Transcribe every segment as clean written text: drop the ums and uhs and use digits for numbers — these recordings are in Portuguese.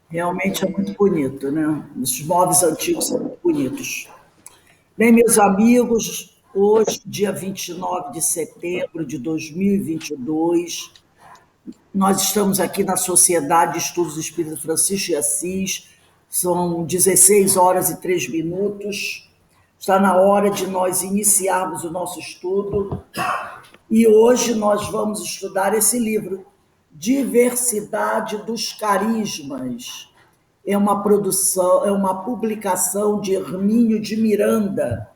Realmente é muito bonito, né? Os móveis antigos são muito bonitos. Bem, meus amigos, hoje, dia 29 de setembro de 2022, nós estamos aqui na Sociedade de Estudos do Espírito Francisco de Assis, são 16 horas e 3 minutos, está na hora de nós iniciarmos o nosso estudo e hoje nós vamos estudar esse livro, Diversidade dos Carismas. É uma produção, é uma publicação de Hermínio de Miranda.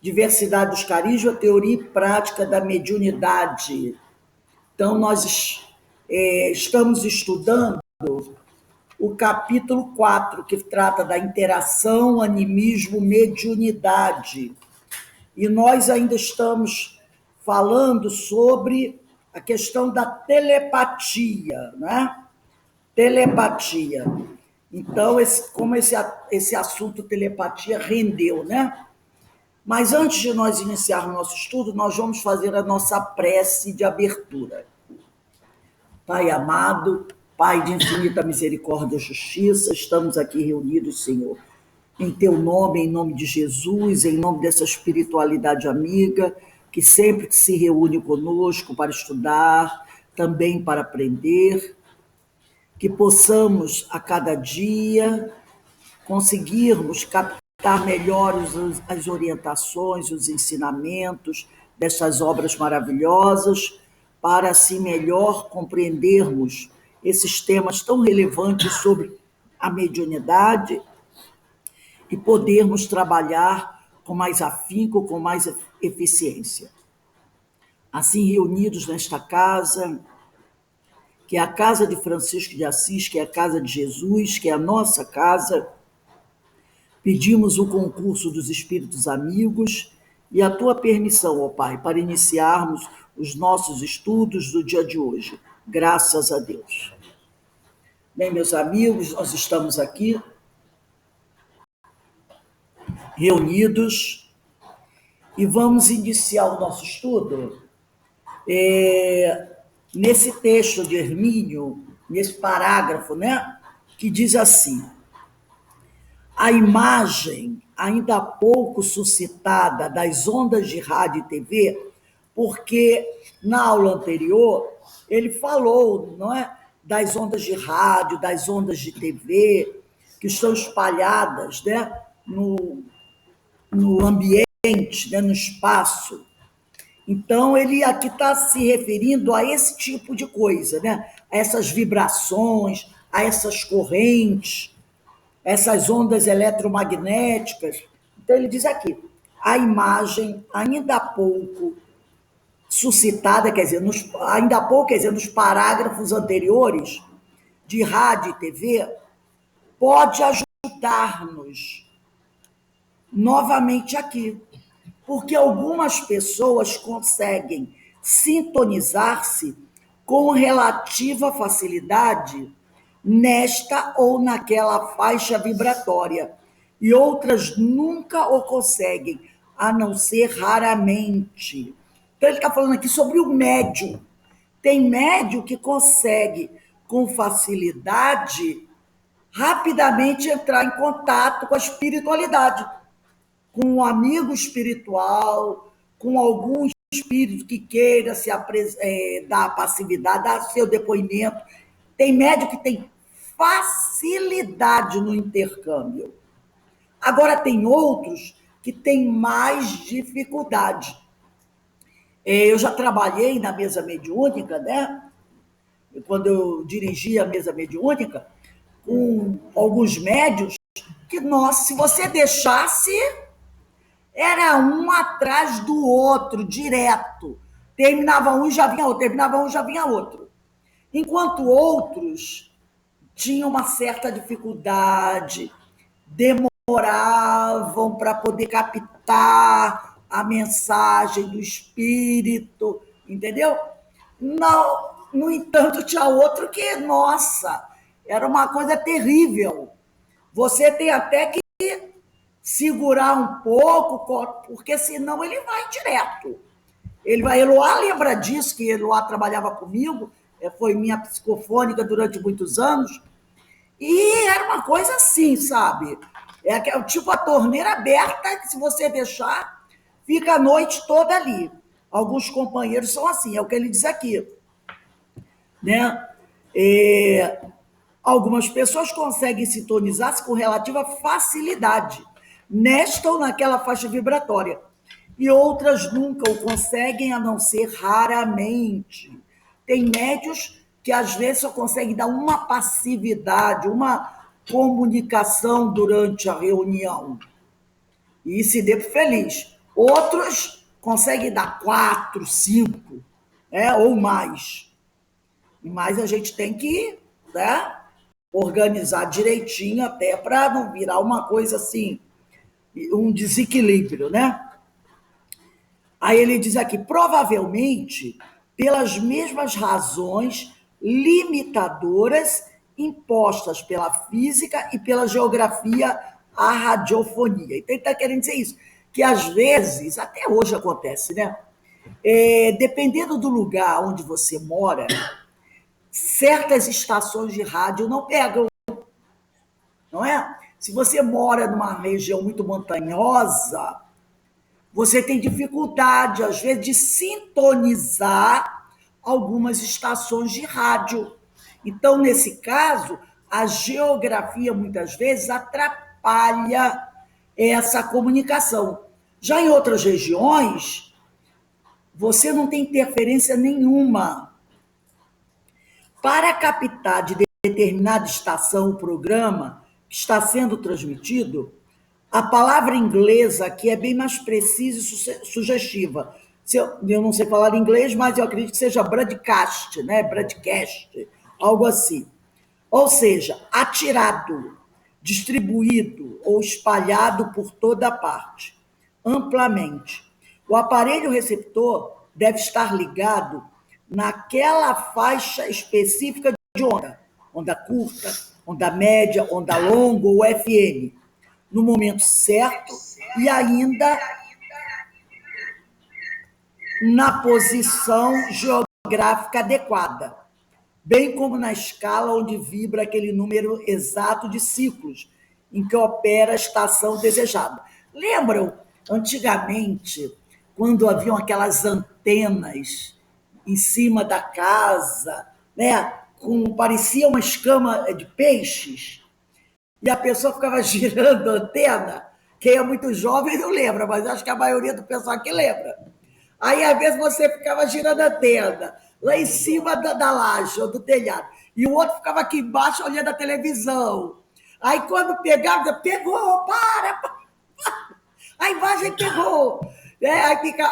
Diversidade dos Carismas, Teoria e Prática da Mediunidade. Então, nós estamos estudando o capítulo 4, que trata da interação, animismo, mediunidade. E nós ainda estamos falando sobre a questão da telepatia, né? Telepatia. Então, como esse assunto telepatia rendeu, né? Mas antes de nós iniciarmos nosso estudo, nós vamos fazer a nossa prece de abertura. Pai amado, Pai de infinita misericórdia e justiça, estamos aqui reunidos, Senhor, em teu nome, em nome de Jesus, em nome dessa espiritualidade amiga, que sempre se reúne conosco para estudar, também para aprender, que possamos a cada dia conseguirmos captar melhor as orientações, os ensinamentos dessas obras maravilhosas, para assim melhor compreendermos esses temas tão relevantes sobre a mediunidade e podermos trabalhar com mais afinco, com mais eficiência. Assim, reunidos nesta casa, que é a casa de Francisco de Assis, que é a casa de Jesus, que é a nossa casa, pedimos o concurso dos Espíritos Amigos e a tua permissão, ó Pai, para iniciarmos os nossos estudos do dia de hoje. Graças a Deus. Bem, meus amigos, nós estamos aqui reunidos e vamos iniciar o nosso estudo nesse texto de Hermínio, nesse parágrafo, né, que diz assim: a imagem ainda há pouco suscitada das ondas de rádio e TV, porque na aula anterior ele falou, não é, das ondas de rádio, das ondas de TV, que estão espalhadas, né, no ambiente, né, no espaço. Então, ele aqui está se referindo a esse tipo de coisa, né? A essas vibrações, a essas correntes, essas ondas eletromagnéticas. Então, ele diz aqui, a imagem, ainda há pouco suscitada, quer dizer, ainda há pouco, quer dizer, nos parágrafos anteriores de rádio e TV, pode ajudar-nos novamente aqui. Porque algumas pessoas conseguem sintonizar-se com relativa facilidade nesta ou naquela faixa vibratória, e outras nunca o conseguem, a não ser raramente. Então, ele está falando aqui sobre o médium. Tem médium que consegue, com facilidade, rapidamente entrar em contato com a espiritualidade, com um amigo espiritual, com algum espírito que queira dar passividade, dar seu depoimento. Tem médium que tem facilidade no intercâmbio. Agora, tem outros que têm mais dificuldade. Eu já trabalhei na mesa mediúnica, né? Quando eu dirigia a mesa mediúnica, com alguns médios que, nossa, se você deixasse, era um atrás do outro, direto. Terminava um e já vinha outro, terminava um e já vinha outro. Enquanto outros tinham uma certa dificuldade, demoravam para poder captar a mensagem do espírito, entendeu? Não, no entanto, tinha outro que, nossa, era uma coisa terrível. Você tem até que segurar um pouco, porque senão ele vai direto. Ele vai. Eloá lembra disso, que Eloá trabalhava comigo, foi minha psicofônica durante muitos anos, E era uma coisa assim, sabe? Tipo a torneira aberta, que se você deixar, fica a noite toda ali. Alguns companheiros são assim, é o que ele diz aqui, né? É, algumas pessoas conseguem sintonizar-se com relativa facilidade, nesta ou naquela faixa vibratória, e outras nunca o conseguem, a não ser raramente. Tem médios que às vezes só conseguem dar uma passividade, uma comunicação durante a reunião, e se dê feliz. Outros conseguem dar quatro, cinco, ou mais. Mas a gente tem que, né, organizar direitinho até para não virar uma coisa assim, um desequilíbrio, né? Aí ele diz aqui, provavelmente pelas mesmas razões limitadoras impostas pela física e pela geografia à radiofonia. Então ele está querendo dizer isso, que às vezes, até hoje acontece, né? Dependendo do lugar onde você mora, certas estações de rádio não pegam, não é? Se você mora numa região muito montanhosa, você tem dificuldade, às vezes, de sintonizar algumas estações de rádio. Então, nesse caso, a geografia muitas vezes atrapalha essa comunicação. Já em outras regiões, você não tem interferência nenhuma. Para captar de determinada estação o programa que está sendo transmitido, a palavra inglesa aqui é bem mais precisa e sugestiva. Eu não sei falar inglês, mas eu acredito que seja broadcast, né? Broadcast, algo assim. Ou seja, atirado, distribuído ou espalhado por toda parte, amplamente. O aparelho receptor deve estar ligado naquela faixa específica de onda, onda curta, onda média, onda longa ou FM, no momento certo e ainda na posição geográfica adequada, bem como na escala onde vibra aquele número exato de ciclos em que opera a estação desejada. Lembram, antigamente, quando haviam aquelas antenas em cima da casa, né, parecia uma escama de peixes, e a pessoa ficava girando a antena? Quem é muito jovem não lembra, mas acho que a maioria do pessoal aqui lembra. Aí, às vezes, você ficava girando a antena, lá em cima da laje ou do telhado, e o outro ficava aqui embaixo olhando a televisão. Aí, quando pegava, pegou, para, a imagem pegou.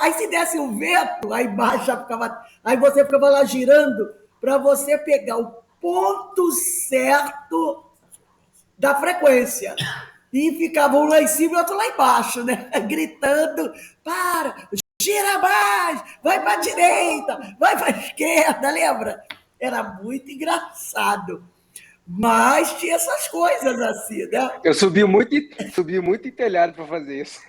Aí, se desse um vento, a imagem já ficava. Aí você ficava lá girando para você pegar o ponto certo da frequência. E ficava um lá em cima e outro lá embaixo, né? Gritando, para, gira mais, vai para a direita, vai para a esquerda, lembra? Era muito engraçado. Mas tinha essas coisas assim, né? Eu subi muito em telhado para fazer isso.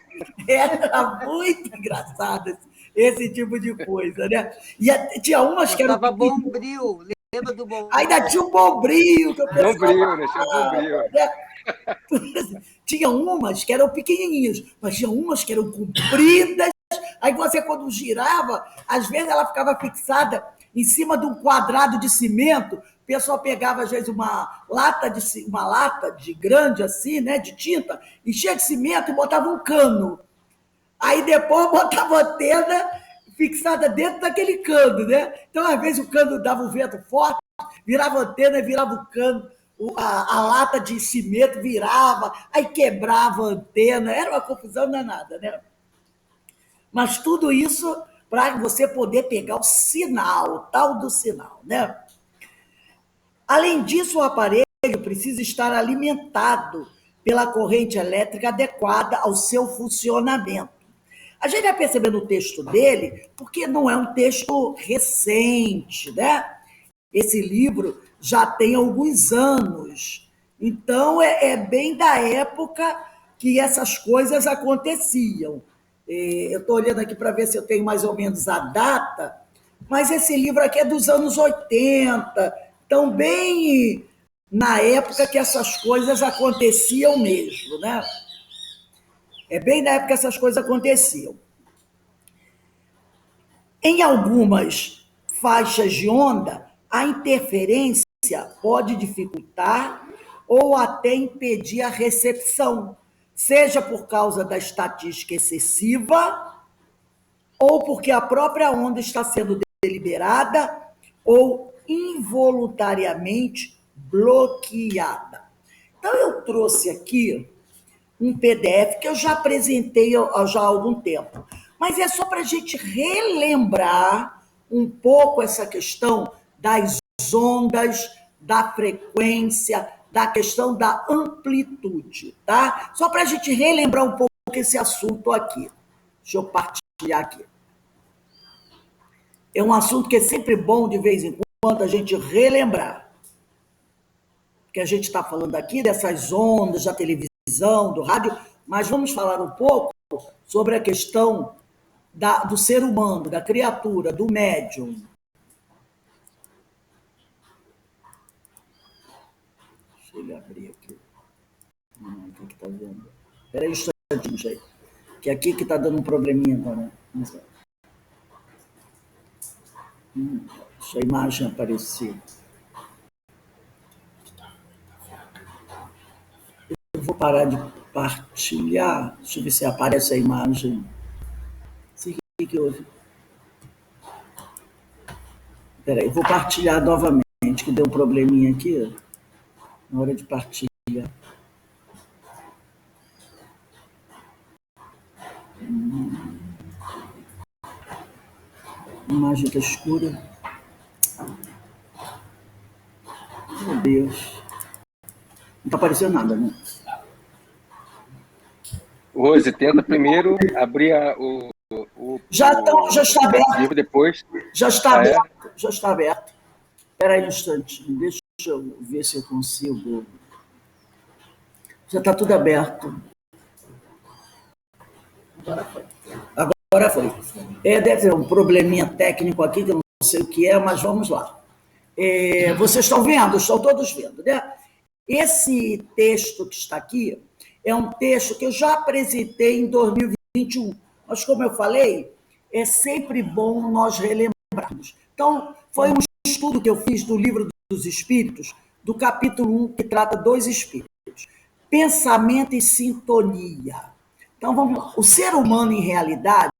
Era muito engraçado esse tipo de coisa, né? E tinha umas que eram Botava bombril, lembra do bombril? ainda tinha um bombril que o pessoal Bombril, né? Tinha bombril. né? Tinha umas que eram pequenininhas, mas tinha umas que eram compridas. Aí você, quando girava, às vezes ela ficava fixada em cima de um quadrado de cimento. O pessoal pegava, às vezes, uma lata de grande assim, né, de tinta, enchia de cimento e botava um cano. Aí depois botava a antena fixada dentro daquele cano, né? Então, às vezes, o cano dava um vento forte, virava a antena, virava o cano, a lata de cimento virava, aí quebrava a antena, era uma confusão danada, né? Mas tudo isso para você poder pegar o sinal, o tal do sinal, né? Além disso, o aparelho precisa estar alimentado pela corrente elétrica adequada ao seu funcionamento. A gente vai perceber no texto dele, porque não é um texto recente, né? Esse livro já tem alguns anos. Então, é bem da época que essas coisas aconteciam. Eu estou olhando aqui para ver se eu tenho mais ou menos a data, mas esse livro aqui é dos anos 80, então bem na época que essas coisas aconteciam mesmo, né? É bem na época que essas coisas aconteciam. Em algumas faixas de onda, a interferência pode dificultar ou até impedir a recepção, seja por causa da estatística excessiva ou porque a própria onda está sendo deliberada ou involuntariamente bloqueada. Então, eu trouxe aqui um PDF que eu já apresentei já há algum tempo, mas é só para a gente relembrar um pouco essa questão das ondas, da frequência, da questão da amplitude, tá? Só para a gente relembrar um pouco esse assunto aqui. Deixa eu partilhar aqui. É um assunto que é sempre bom, de vez em quando, a gente relembrar. Porque a gente está falando aqui dessas ondas da televisão, do rádio, mas vamos falar um pouco sobre a questão do ser humano, da criatura, do médium. Deixa ele abrir aqui. O que está vendo? Espera aí um instantinho, gente. Que aqui que está dando um probleminha agora. Deixa a imagem aparecer. Eu vou parar de partilhar. Deixa eu ver se aparece a imagem. Não sei o que houve. Espera aí, eu vou partilhar novamente, que deu um probleminha aqui na hora de partilhar. A imagem está escura. Meu Deus. Não está aparecendo nada, né? Rose, tenta primeiro abrir Já está aberto. Depois. Já está aberto. Já está aberto. Espera aí um instantinho. Deixa eu ver se eu consigo. Já está tudo aberto. Agora foi. Deve ter um probleminha técnico aqui, que eu não sei o que é, mas vamos lá. Vocês estão vendo? Estão todos vendo, né? Esse texto que está aqui é um texto que eu já apresentei em 2021. Mas, como eu falei, é sempre bom nós relembrarmos. Então, foi um estudo que eu fiz do Livro dos Espíritos, do capítulo 1, que trata dos espíritos. Pensamento e sintonia. Então, vamos lá. O ser humano, em realidade,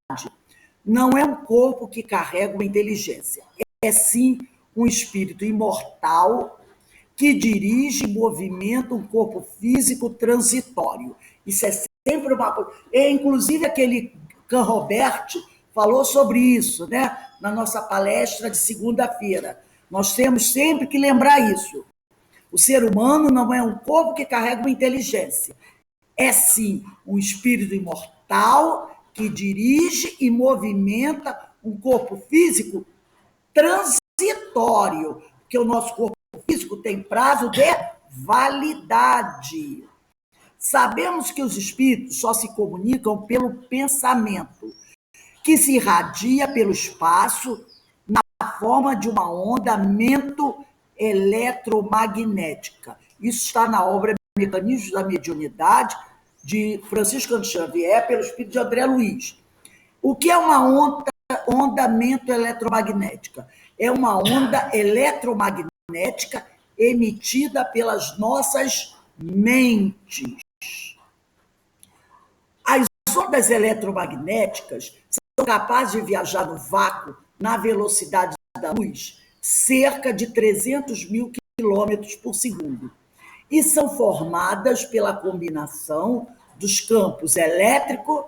não é um corpo que carrega uma inteligência. É, sim, um espírito imortal que dirige e movimenta um corpo físico transitório. Isso é sempre uma coisa. Inclusive, aquele Canrobert falou sobre isso, né? Na nossa palestra de segunda-feira. Nós temos sempre que lembrar isso. O ser humano não é um corpo que carrega uma inteligência. É, sim, um espírito imortal que dirige e movimenta um corpo físico transitório, porque o nosso corpo físico tem prazo de validade. Sabemos que os espíritos só se comunicam pelo pensamento, que se irradia pelo espaço na forma de uma onda eletromagnética. Isso está na obra Mecanismos da Mediunidade, de Francisco Cândido Xavier, pelo espírito de André Luiz. O que é uma ondamento eletromagnética? É uma onda eletromagnética emitida pelas nossas mentes. As ondas eletromagnéticas são capazes de viajar no vácuo na velocidade da luz, cerca de 300 mil quilômetros por segundo, e são formadas pela combinação dos campos elétrico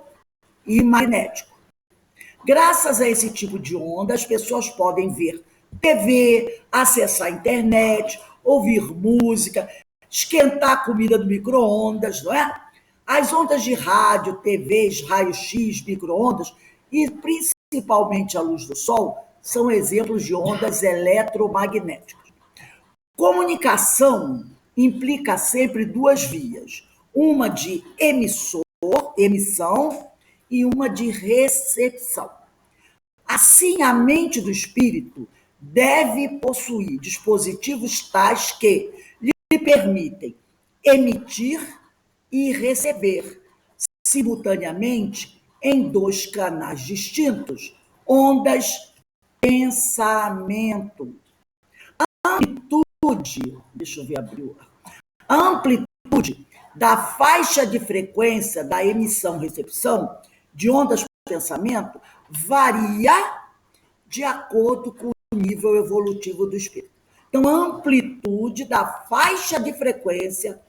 e magnético. Graças a esse tipo de onda, as pessoas podem ver TV, acessar a internet, ouvir música, esquentar a comida do micro-ondas, não é? As ondas de rádio, TVs, raio-x, micro-ondas e principalmente a luz do sol são exemplos de ondas eletromagnéticas. Comunicação implica sempre duas vias, uma de emissão e uma de recepção. Assim, a mente do espírito deve possuir dispositivos tais que lhe permitem emitir e receber simultaneamente em dois canais distintos ondas pensamento. A amplitude, deixa eu ver, abriu. A amplitude da faixa de frequência da emissão-recepção de ondas pensamento varia de acordo com o nível evolutivo do espírito. Então, a amplitude da faixa de frequência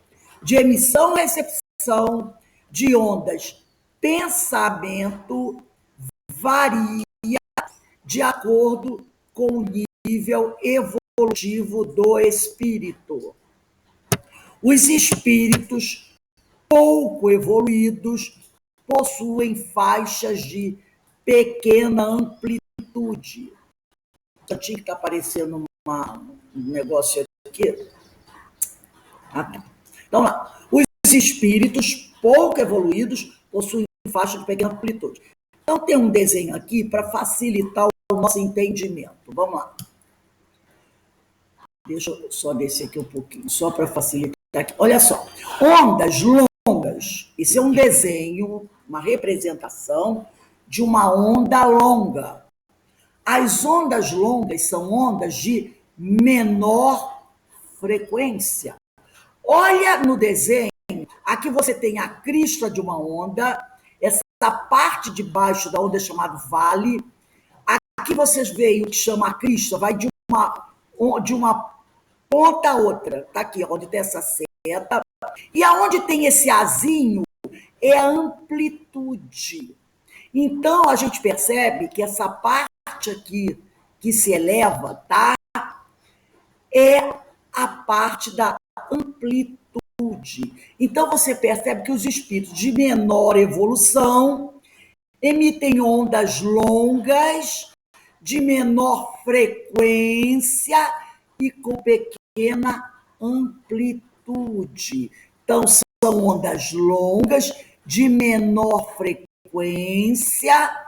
de emissão-recepção de ondas pensamento varia de acordo com o nível evolutivo do espírito. Os espíritos pouco evoluídos possuem faixas de pequena amplitude. Eu tinha que estar aparecendo um negócio aqui. Ah, tá. Então, lá. Os espíritos pouco evoluídos possuem faixa de pequena amplitude. Então, tem um desenho aqui para facilitar o nosso entendimento. Vamos lá. Deixa eu só descer aqui um pouquinho, só para facilitar aqui. Olha só. Ondas longas. Isso é um desenho, uma representação de uma onda longa. As ondas longas são ondas de menor frequência. Olha no desenho, aqui você tem a crista de uma onda, essa parte de baixo da onda é chamada vale. Aqui vocês veem o que chama a crista, vai de uma ponta a outra. Está aqui, onde tem essa seta. E aonde tem esse azinho é a amplitude. Então, a gente percebe que essa parte aqui que se eleva, tá? É a parte da amplitude. Então, você percebe que os espíritos de menor evolução emitem ondas longas, de menor frequência e com pequena amplitude. Então, são ondas longas, de menor frequência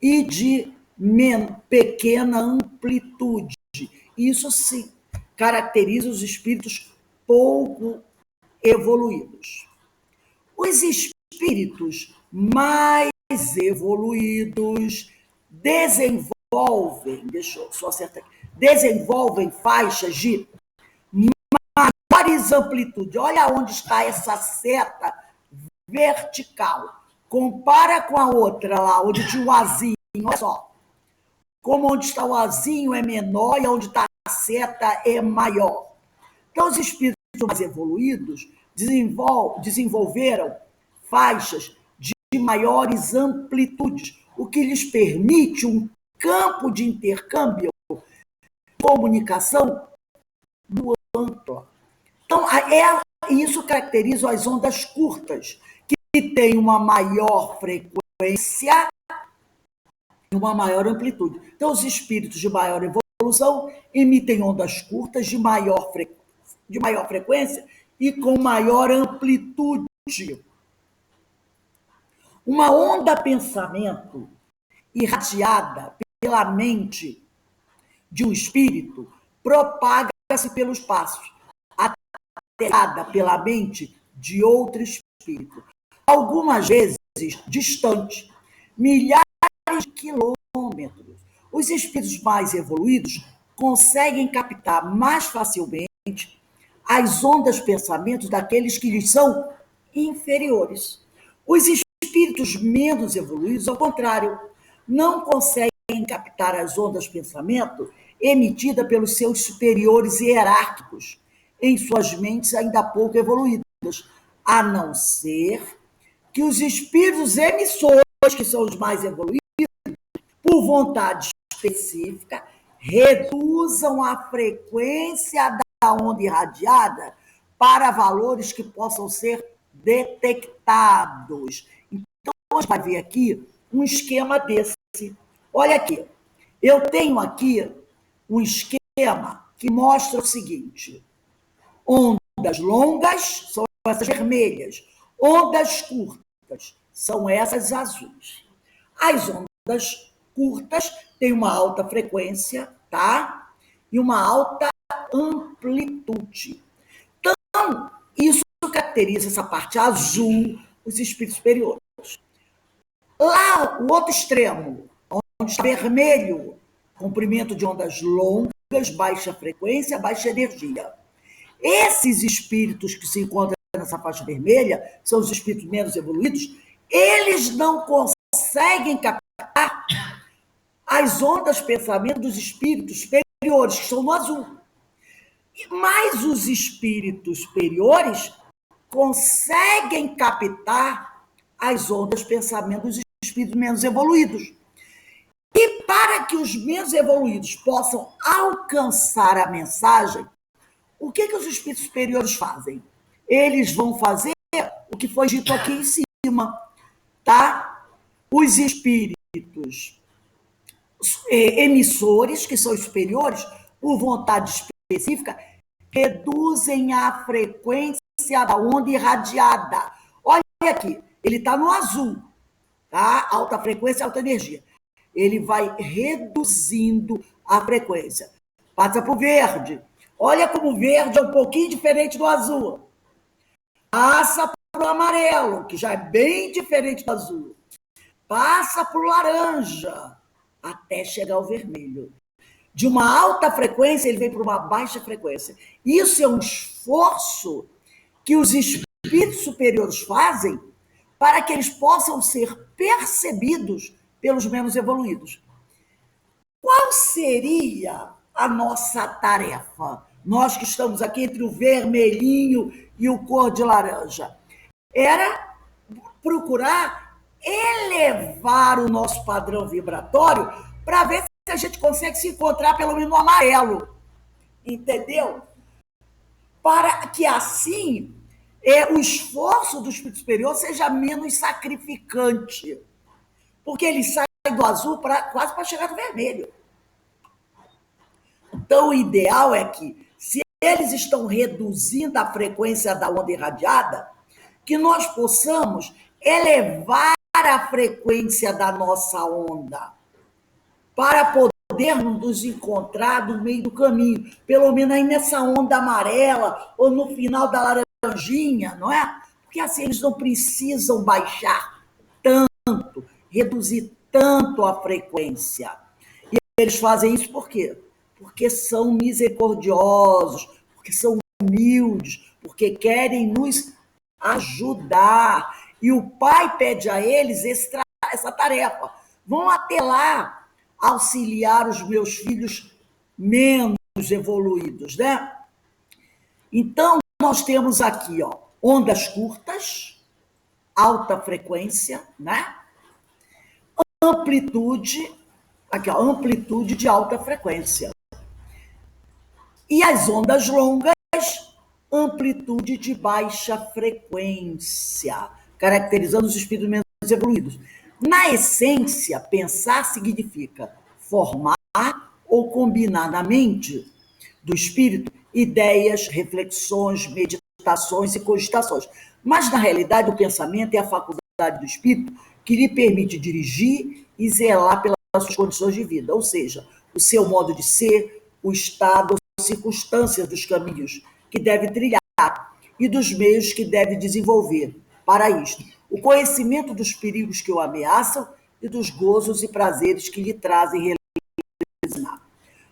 e de pequena amplitude. Isso se caracteriza os espíritos pouco evoluídos. Os espíritos mais evoluídos desenvolvem faixas de maiores amplitudes. Olha onde está essa seta vertical. Compara com a outra lá, onde tinha o azinho. Olha só. Como onde está o azinho é menor e onde está a seta é maior. Então, os espíritos mais evoluídos desenvolveram faixas de maiores amplitudes, o que lhes permite um campo de intercâmbio, comunicação do amplo. Então, isso caracteriza as ondas curtas, que têm uma maior frequência e uma maior amplitude. Então, os espíritos de maior evolução emitem ondas curtas de maior frequência e com maior amplitude. Uma onda pensamento irradiada pela mente de um espírito propaga-se pelo espaço, aterrada pela mente de outro espírito, algumas vezes distante, milhares de quilômetros. Os espíritos mais evoluídos conseguem captar mais facilmente as ondas pensamentos daqueles que lhes são inferiores. Os espíritos menos evoluídos, ao contrário, não conseguem captar as ondas pensamento emitidas pelos seus superiores hierárquicos em suas mentes ainda pouco evoluídas, a não ser que os espíritos emissores, que são os mais evoluídos, por vontade específica, reduzam a frequência da onda irradiada para valores que possam ser detectados. Então, a gente vai ver aqui um esquema desse. Olha aqui, eu tenho aqui um esquema que mostra o seguinte: ondas longas são essas vermelhas, ondas curtas são essas azuis. As ondas curtas têm uma alta frequência, tá? E uma alta amplitude. Então, isso caracteriza essa parte azul, os espíritos superiores. Lá, o outro extremo, onde está vermelho, comprimento de ondas longas, baixa frequência, baixa energia. Esses espíritos que se encontram nessa faixa vermelha, são os espíritos menos evoluídos, eles não conseguem captar as ondas de pensamento dos espíritos superiores, que estão no azul. Mas os espíritos superiores conseguem captar as ondas de pensamento dos espíritos menos evoluídos. E para que os menos evoluídos possam alcançar a mensagem, o que os espíritos superiores fazem? Eles vão fazer o que foi dito aqui em cima, tá? Os espíritos emissores, que são os superiores, por vontade específica, reduzem a frequência da onda irradiada. Olha aqui, ele está no azul, tá? Alta frequência, alta energia. Ele vai reduzindo a frequência. Passa para o verde. Olha como o verde é um pouquinho diferente do azul. Passa para o amarelo, que já é bem diferente do azul. Passa para o laranja, até chegar ao vermelho. De uma alta frequência, ele vem para uma baixa frequência. Isso é um esforço que os espíritos superiores fazem para que eles possam ser percebidos pelos menos evoluídos. Qual seria a nossa tarefa? Nós que estamos aqui entre o vermelhinho e o cor de laranja. Era procurar elevar o nosso padrão vibratório para ver se a gente consegue se encontrar pelo menos no amarelo. Entendeu? Para que assim o esforço do espírito superior seja menos sacrificante. Porque ele sai do azul quase para chegar no vermelho. Então, o ideal é que, se eles estão reduzindo a frequência da onda irradiada, que nós possamos elevar a frequência da nossa onda para podermos nos encontrar no meio do caminho, pelo menos aí nessa onda amarela ou no final da laranjinha, não é? Porque assim eles não precisam baixar tanto, reduzir tanto a frequência. E eles fazem isso por quê? Porque são misericordiosos, porque são humildes, porque querem nos ajudar. E o Pai pede a eles essa tarefa. Vão até lá auxiliar os meus filhos menos evoluídos, né? Então, nós temos aqui, ó, ondas curtas, alta frequência, né? Amplitude, aqui, ó, amplitude de alta frequência. E as ondas longas, amplitude de baixa frequência, caracterizando os espíritos menos evoluídos. Na essência, pensar significa formar ou combinar na mente do espírito ideias, reflexões, meditações e cogitações. Mas, na realidade, o pensamento é a faculdade do espírito que lhe permite dirigir e zelar pelas suas condições de vida, ou seja, o seu modo de ser, o estado, as circunstâncias dos caminhos que deve trilhar e dos meios que deve desenvolver para isto. O conhecimento dos perigos que o ameaçam e dos gozos e prazeres que lhe trazem realizar.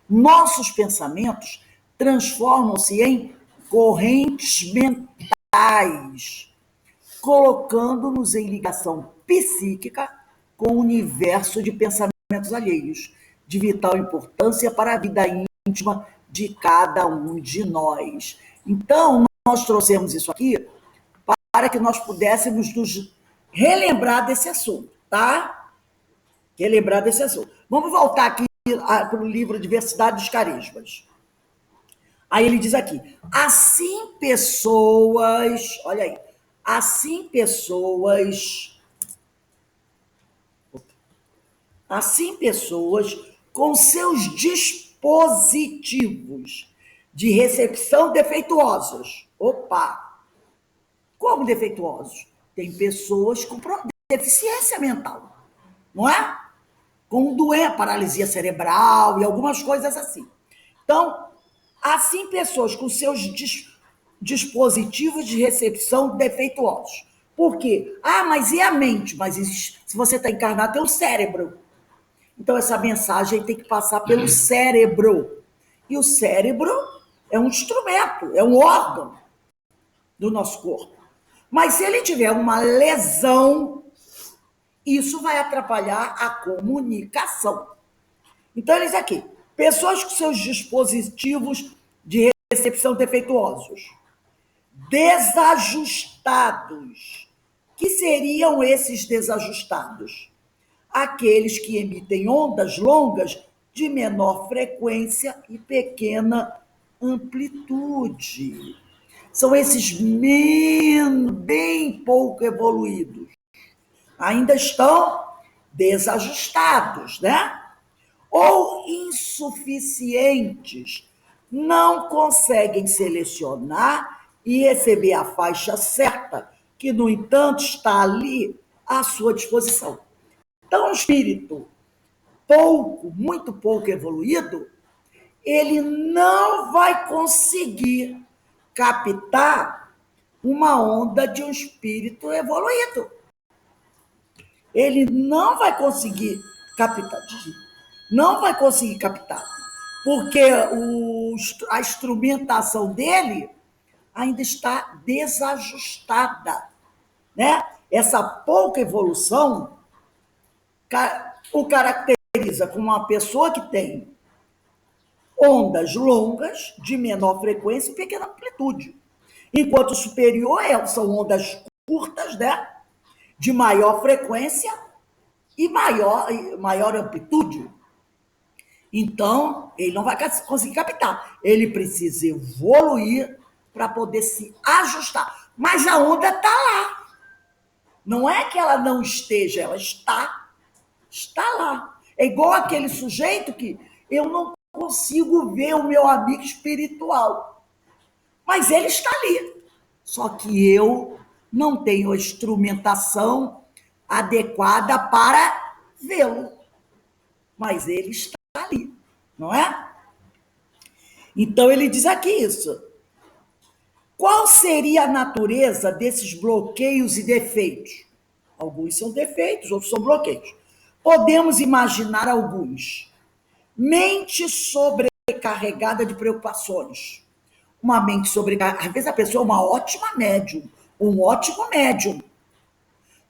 Nossos pensamentos transformam-se em correntes mentais, colocando-nos em ligação psíquica com o universo de pensamentos alheios, de vital importância para a vida íntima de cada um de nós. Então, nós trouxemos isso aqui para que nós pudéssemos nos relembrar desse assunto, tá? Relembrar desse assunto. Vamos voltar aqui para o livro Diversidade dos Carismas. Aí ele diz aqui, assim pessoas, olha aí, assim pessoas com seus dispositivos de recepção defeituosos. Opa! Como defeituosos? Tem pessoas com deficiência mental, não é? Com doença, paralisia cerebral e algumas coisas assim. Então, assim, pessoas com seus dispositivos de recepção defeituosos. Por quê? Mas e a mente? Mas se você está encarnado, tem o cérebro. Então, essa mensagem tem que passar pelo cérebro. E o cérebro é um instrumento, é um órgão do nosso corpo. Mas se ele tiver uma lesão, isso vai atrapalhar a comunicação. Então, eles aqui, pessoas com seus dispositivos de recepção defeituosos, desajustados. Que seriam esses desajustados? Aqueles que emitem ondas longas de menor frequência e pequena amplitude. São esses bem pouco evoluídos. Ainda estão desajustados, né? Ou insuficientes, não conseguem selecionar e receber a faixa certa, que, no entanto, está ali à sua disposição. Então, o espírito muito pouco evoluído, ele não vai conseguir captar uma onda de um espírito evoluído. Ele não vai conseguir captar. Não vai conseguir captar. Porque a instrumentação dele ainda está desajustada, né? Essa pouca evolução o caracteriza como uma pessoa que tem ondas longas, de menor frequência e pequena amplitude. Enquanto o superior são ondas curtas, né? De maior frequência e maior amplitude. Então, ele não vai conseguir captar. Ele precisa evoluir para poder se ajustar. Mas a onda está lá. Não é que ela não esteja, ela está lá. É igual aquele sujeito que eu não consigo ver o meu amigo espiritual. Mas ele está ali. Só que eu não tenho a instrumentação adequada para vê-lo. Mas ele está ali, não é? Então ele diz aqui isso. Qual seria a natureza desses bloqueios e defeitos? Alguns são defeitos, outros são bloqueios. Podemos imaginar alguns. Mente sobrecarregada de preocupações. Uma mente sobrecarregada. Às vezes a pessoa é uma ótima médium, um ótimo médium,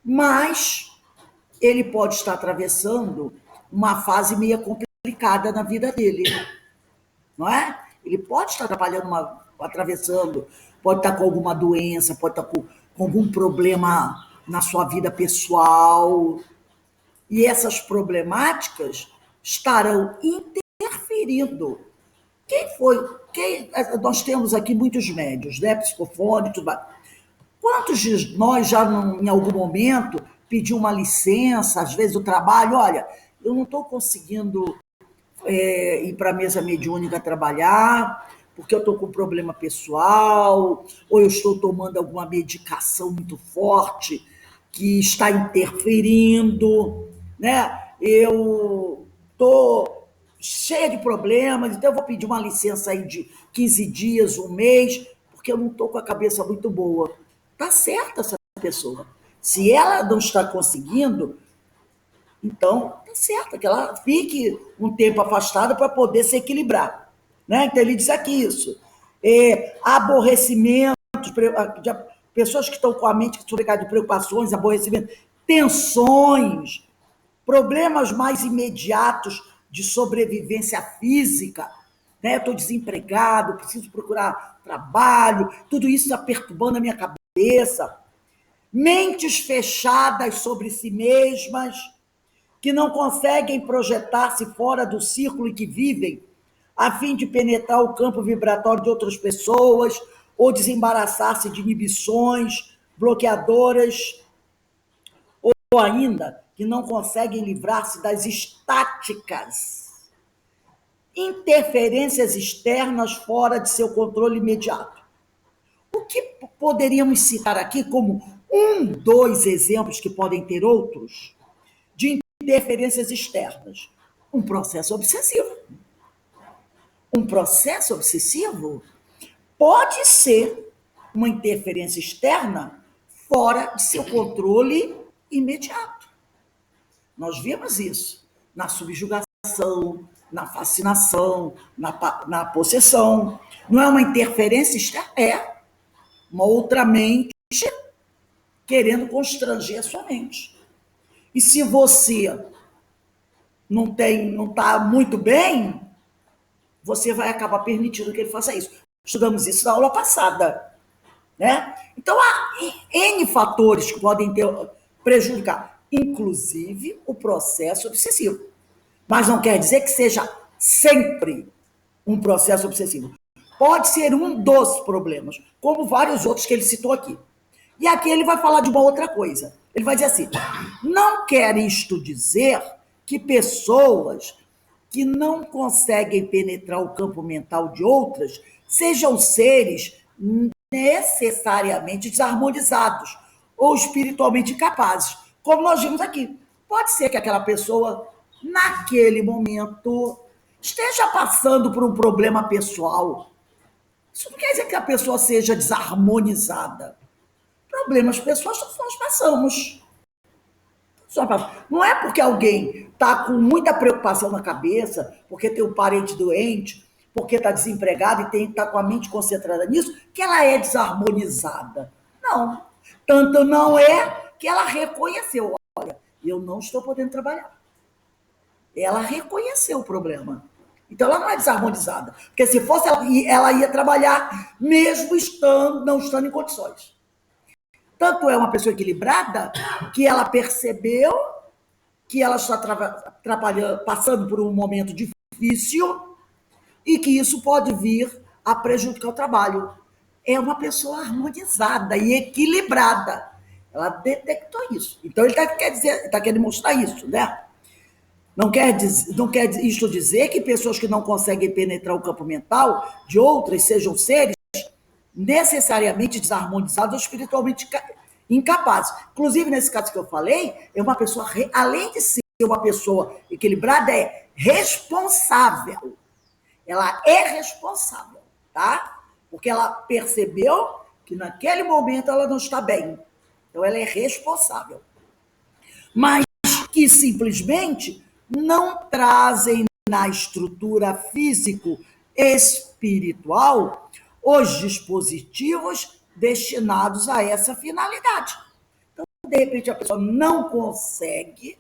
mas ele pode estar atravessando uma fase meio complicada na vida dele, não é? Ele pode estar atravessando, pode estar com alguma doença, pode estar com algum problema na sua vida pessoal, e essas problemáticas estarão interferindo. Nós temos aqui muitos médios, né? Psicofônicos, tudo mais. Quantos de nós já, em algum momento, pediu uma licença, às vezes, do trabalho? Olha, eu não estou conseguindo ir para a mesa mediúnica trabalhar, porque eu estou com problema pessoal, ou eu estou tomando alguma medicação muito forte que está interferindo, né? Eu estou cheia de problemas, então eu vou pedir uma licença aí de 15 dias, um mês, porque eu não estou com a cabeça muito boa. Tá certa essa pessoa. Se ela não está conseguindo, então tá certo que ela fique um tempo afastada para poder se equilibrar, né? Então ele diz aqui isso. Aborrecimento, de pessoas que estão com a mente sobrecarregada de preocupações, aborrecimento, tensões, problemas mais imediatos de sobrevivência física, né? Eu estou desempregado, preciso procurar trabalho, tudo isso está perturbando a minha cabeça. Mentes fechadas sobre si mesmas, que não conseguem projetar-se fora do círculo em que vivem, a fim de penetrar o campo vibratório de outras pessoas, ou desembaraçar-se de inibições bloqueadoras, ou ainda que não conseguem livrar-se das estáticas, interferências externas fora de seu controle imediato. O que poderíamos citar aqui como dois exemplos, que podem ter outros, de interferências externas? Um processo obsessivo. Um processo obsessivo pode ser uma interferência externa fora de seu controle imediato. Nós vimos isso na subjugação, na fascinação, na possessão. Não é uma interferência externa, é uma outra mente querendo constranger a sua mente. E se você não está muito bem, você vai acabar permitindo que ele faça isso. Estudamos isso na aula passada, né? Então, há N fatores que podem prejudicar, inclusive o processo obsessivo. Mas não quer dizer que seja sempre um processo obsessivo. Pode ser um dos problemas, como vários outros que ele citou aqui. E aqui ele vai falar de uma outra coisa. Ele vai dizer assim: não quer isto dizer que pessoas que não conseguem penetrar o campo mental de outras sejam seres necessariamente desarmonizados ou espiritualmente incapazes, como nós vimos aqui. Pode ser que aquela pessoa, naquele momento, esteja passando por um problema pessoal. Isso não quer dizer que a pessoa seja desarmonizada. Problemas pessoais nós passamos. Não é porque alguém está com muita preocupação na cabeça, porque tem um parente doente, porque está desempregado e está com a mente concentrada nisso, que ela é desarmonizada. Não. Tanto não é que ela reconheceu. Olha, eu não estou podendo trabalhar. Ela reconheceu o problema. Então ela não é desarmonizada. Porque se fosse, ela ia trabalhar mesmo não estando em condições. Tanto é uma pessoa equilibrada que ela percebeu que ela está passando por um momento difícil e que isso pode vir a prejudicar o trabalho. É uma pessoa harmonizada e equilibrada. Ela detectou isso. Então, ele está querendo mostrar isso, né? Não quer isto dizer que pessoas que não conseguem penetrar o campo mental de outras sejam seres necessariamente desarmonizados ou espiritualmente incapazes. Inclusive, nesse caso que eu falei, é uma pessoa, além de ser uma pessoa equilibrada, é responsável. Ela é responsável, tá? Porque ela percebeu que naquele momento ela não está bem. Então, ela é responsável. Mas que simplesmente não trazem na estrutura físico-espiritual os dispositivos destinados a essa finalidade. Então, de repente, a pessoa não consegue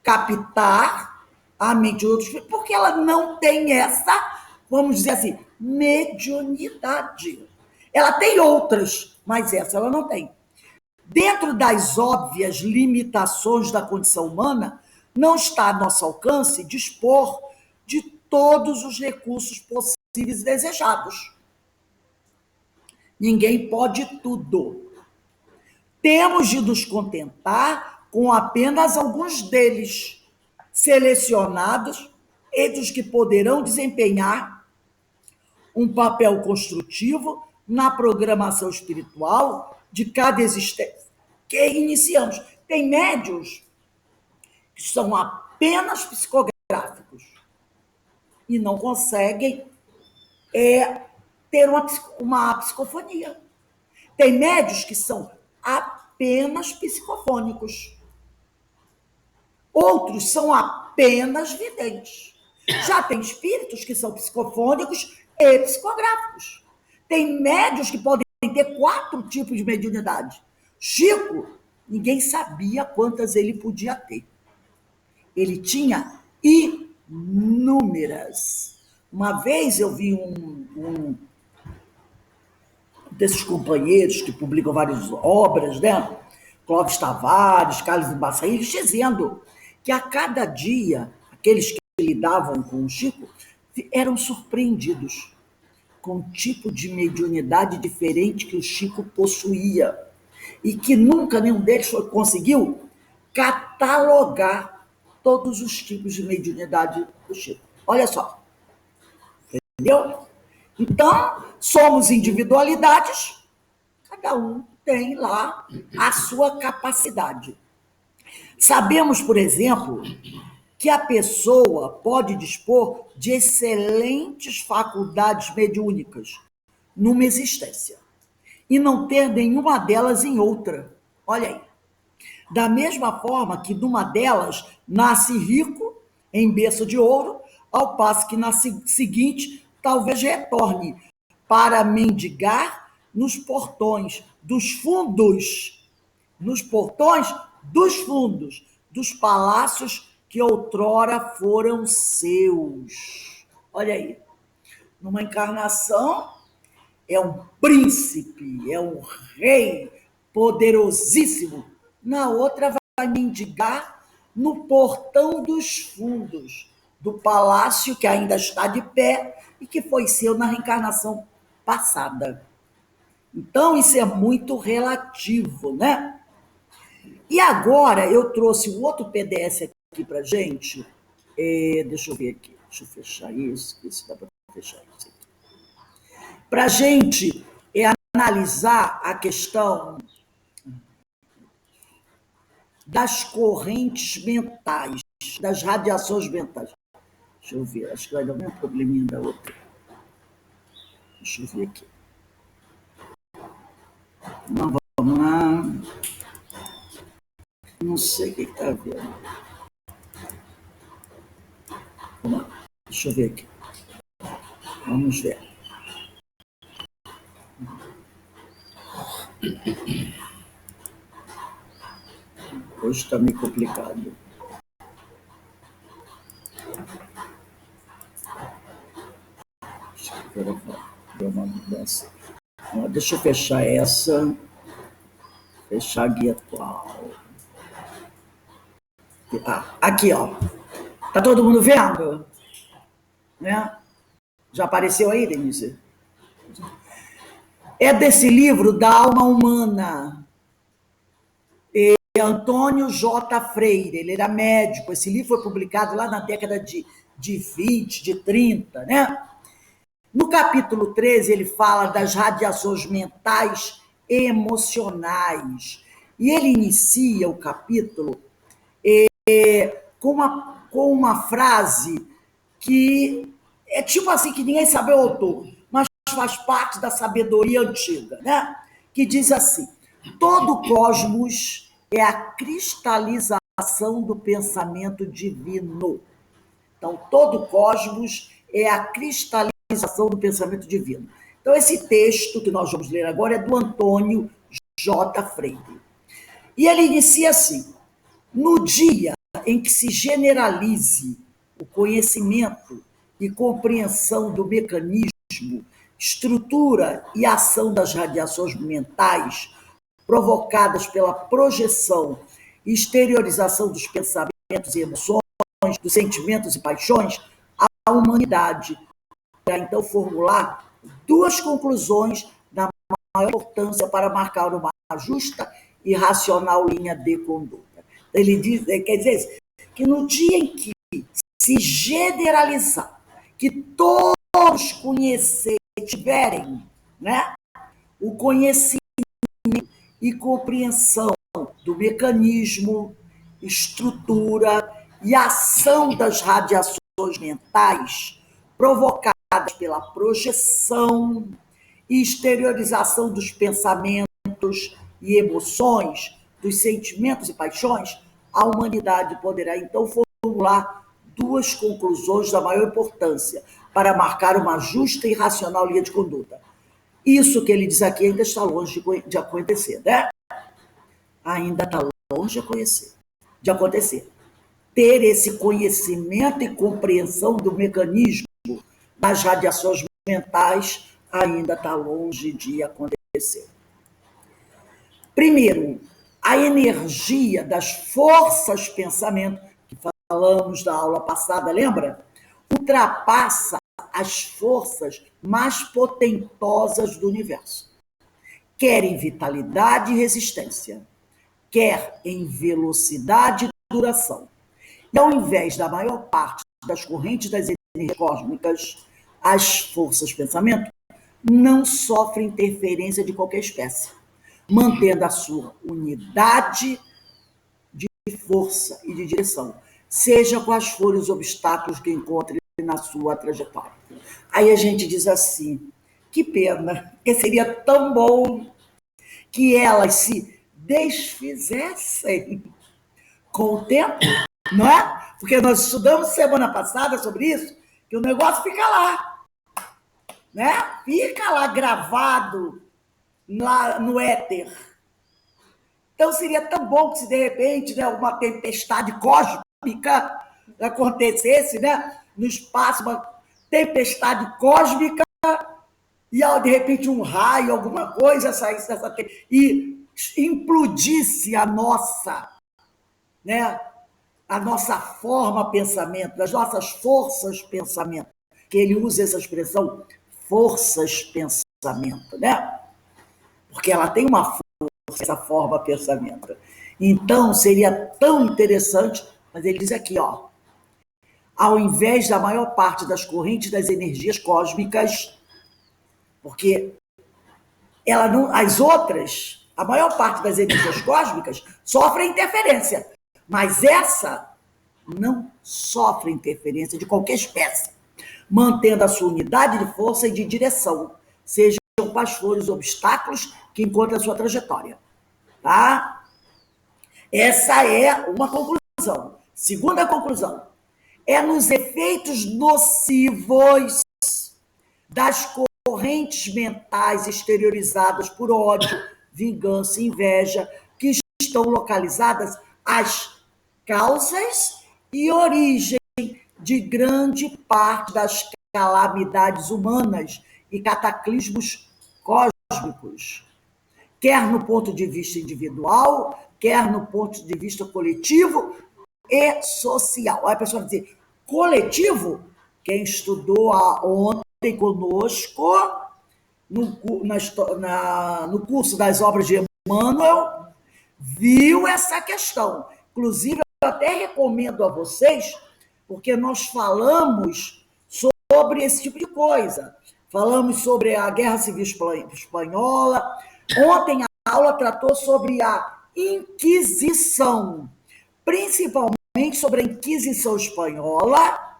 captar a mente de outros, porque ela não tem essa, vamos dizer assim, mediunidade. Ela tem outras, mas essa ela não tem. Dentro das óbvias limitações da condição humana, não está a nosso alcance dispor de todos os recursos possíveis e desejados. Ninguém pode tudo. Temos de nos contentar com apenas alguns deles, selecionados entre os que poderão desempenhar um papel construtivo na programação espiritual de cada existência que iniciamos. Tem médiuns que são apenas psicográficos e não conseguem ter uma psicofonia. Tem médiuns que são apenas psicofônicos. Outros são apenas videntes. Já tem espíritos que são psicofônicos e psicográficos. Tem médiuns que podem ter 4 tipos de mediunidade. Chico, ninguém sabia quantas ele podia ter. Ele tinha inúmeras. Uma vez eu vi um desses companheiros que publicam várias obras, né? Clóvis Tavares, Carlos Embaçaí, eles dizendo que a cada dia, aqueles que lidavam com o Chico eram surpreendidos com um tipo de mediunidade diferente que o Chico possuía e que nunca nenhum deles conseguiu catalogar todos os tipos de mediunidade do Chico. Olha só. Entendeu? Então, somos individualidades, cada um tem lá a sua capacidade. Sabemos, por exemplo, que a pessoa pode dispor de excelentes faculdades mediúnicas numa existência. e não ter nenhuma delas em outra. Olha aí. Da mesma forma que numa delas nasce rico em berço de ouro, ao passo que na seguinte talvez retorne para mendigar nos portões dos fundos, dos palácios que outrora foram seus. Olha aí, numa encarnação é um príncipe, é um rei poderosíssimo. Na outra vai mendigar no portão dos fundos do palácio que ainda está de pé e que foi seu na reencarnação passada. Então, isso é muito relativo, né? E agora eu trouxe um outro PDF aqui para gente. Deixa eu ver aqui, deixa eu fechar isso, se dá para fechar isso aqui. Para a gente analisar a questão das correntes mentais, das radiações mentais. Deixa eu ver, acho que vai dar o mesmo probleminha da outra. Deixa eu ver aqui. Não, vamos lá. Não sei o que está vendo. Vamos lá. Deixa eu ver aqui. Vamos ver. Hoje está meio complicado. Acho que agora deu uma mudança. Deixa eu fechar essa. Fechar a guia atual. Aqui, ó. Tá todo mundo vendo? Né? Já apareceu aí, Denise? É desse livro da alma humana. Antônio J. Freire, ele era médico. Esse livro foi publicado lá na década de 20, de 30, né? No capítulo 13, ele fala das radiações mentais e emocionais. E ele inicia o capítulo com uma frase que é tipo assim, que ninguém sabe o autor, mas faz parte da sabedoria antiga, né? Que diz assim: todo cosmos é a cristalização do pensamento divino. Então, todo cosmos é a cristalização do pensamento divino. Então, esse texto que nós vamos ler agora é do Antônio J. Freire. E ele inicia assim: no dia em que se generalize o conhecimento e compreensão do mecanismo, estrutura e ação das radiações mentais provocadas pela projeção e exteriorização dos pensamentos e emoções, dos sentimentos e paixões, a humanidade irá então formular duas conclusões da maior importância para marcar uma justa e racional linha de conduta. Ele diz, quer dizer, que no dia em que se generalizar, que todos conhecerem, tiverem, né, o conhecimento e compreensão do mecanismo, estrutura e ação das radiações mentais provocadas pela projeção e exteriorização dos pensamentos e emoções, dos sentimentos e paixões, a humanidade poderá então formular duas conclusões da maior importância para marcar uma justa e racional linha de conduta. Isso que ele diz aqui ainda está longe de acontecer, né? Ainda está longe de acontecer. Ter esse conhecimento e compreensão do mecanismo das radiações mentais ainda está longe de acontecer. Primeiro, a energia das forças pensamento, que falamos da aula passada, lembra? Ultrapassa as forças mais potentosas do universo. Quer em vitalidade e resistência, quer em velocidade e duração. E ao invés da maior parte das correntes das energias cósmicas, as forças pensamento não sofrem interferência de qualquer espécie, mantendo a sua unidade de força e de direção, seja quais forem os obstáculos que encontre na sua trajetória. Aí a gente diz assim: que pena, porque seria tão bom que elas se desfizessem com o tempo, não é? Porque nós estudamos semana passada sobre isso, que o negócio fica lá, né? Fica lá gravado lá no éter. Então seria tão bom que se de repente, né, uma tempestade cósmica acontecesse, né, no espaço, uma tempestade cósmica, e de repente um raio, alguma coisa saísse dessa e implodisse né, a nossa forma pensamento, as nossas forças pensamento, que ele usa essa expressão forças pensamento, né? Porque ela tem uma força, essa forma pensamento. Então seria tão interessante, mas ele diz aqui, ó, ao invés da maior parte das correntes das energias cósmicas, porque ela não, as outras, a maior parte das energias cósmicas sofrem interferência, mas essa não sofre interferência de qualquer espécie, mantendo a sua unidade de força e de direção, sejam quais forem os obstáculos que encontra a sua trajetória. Tá? Essa é uma conclusão. Segunda conclusão, é nos efeitos nocivos das correntes mentais exteriorizadas por ódio, vingança e inveja que estão localizadas as causas e origem de grande parte das calamidades humanas e cataclismos cósmicos, quer no ponto de vista individual, quer no ponto de vista coletivo e social. Aí a pessoa vai dizer, coletivo? Quem estudou ontem conosco, no curso das obras de Emmanuel, viu essa questão. Inclusive, eu até recomendo a vocês, porque nós falamos sobre esse tipo de coisa. Falamos sobre a Guerra Civil Espanhola. Ontem a aula tratou sobre a Inquisição, principalmente sobre a Inquisição Espanhola,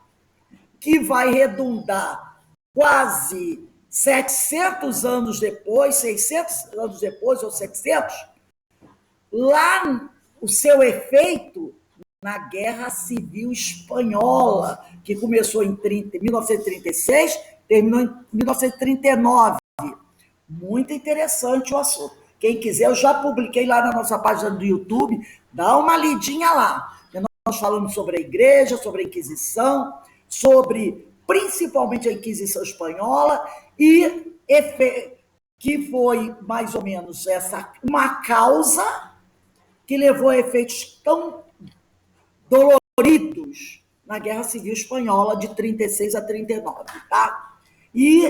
que vai redundar quase 700 anos depois, 600 anos depois, ou 700, lá o seu efeito na Guerra Civil Espanhola, que começou em 1936, terminou em 1939. Muito interessante o assunto. Quem quiser, eu já publiquei lá na nossa página do YouTube, dá uma lidinha lá. Nós falamos sobre a igreja, sobre a Inquisição, sobre principalmente a Inquisição Espanhola, e que foi mais ou menos uma causa que levou a efeitos tão doloridos na Guerra Civil Espanhola de 36 a 39, tá? E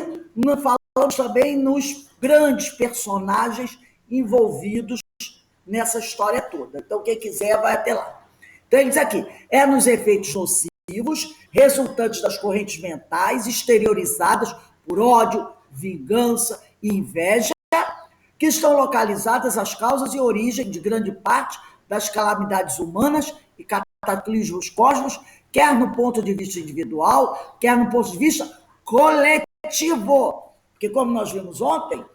falamos também nos grandes personagens envolvidos nessa história toda. Então, quem quiser, vai até lá. Então, ele diz aqui, é nos efeitos nocivos resultantes das correntes mentais exteriorizadas por ódio, vingança e inveja, que estão localizadas as causas e origem de grande parte das calamidades humanas e cataclismos cósmicos, quer no ponto de vista individual, quer no ponto de vista coletivo. Porque, como nós vimos ontem,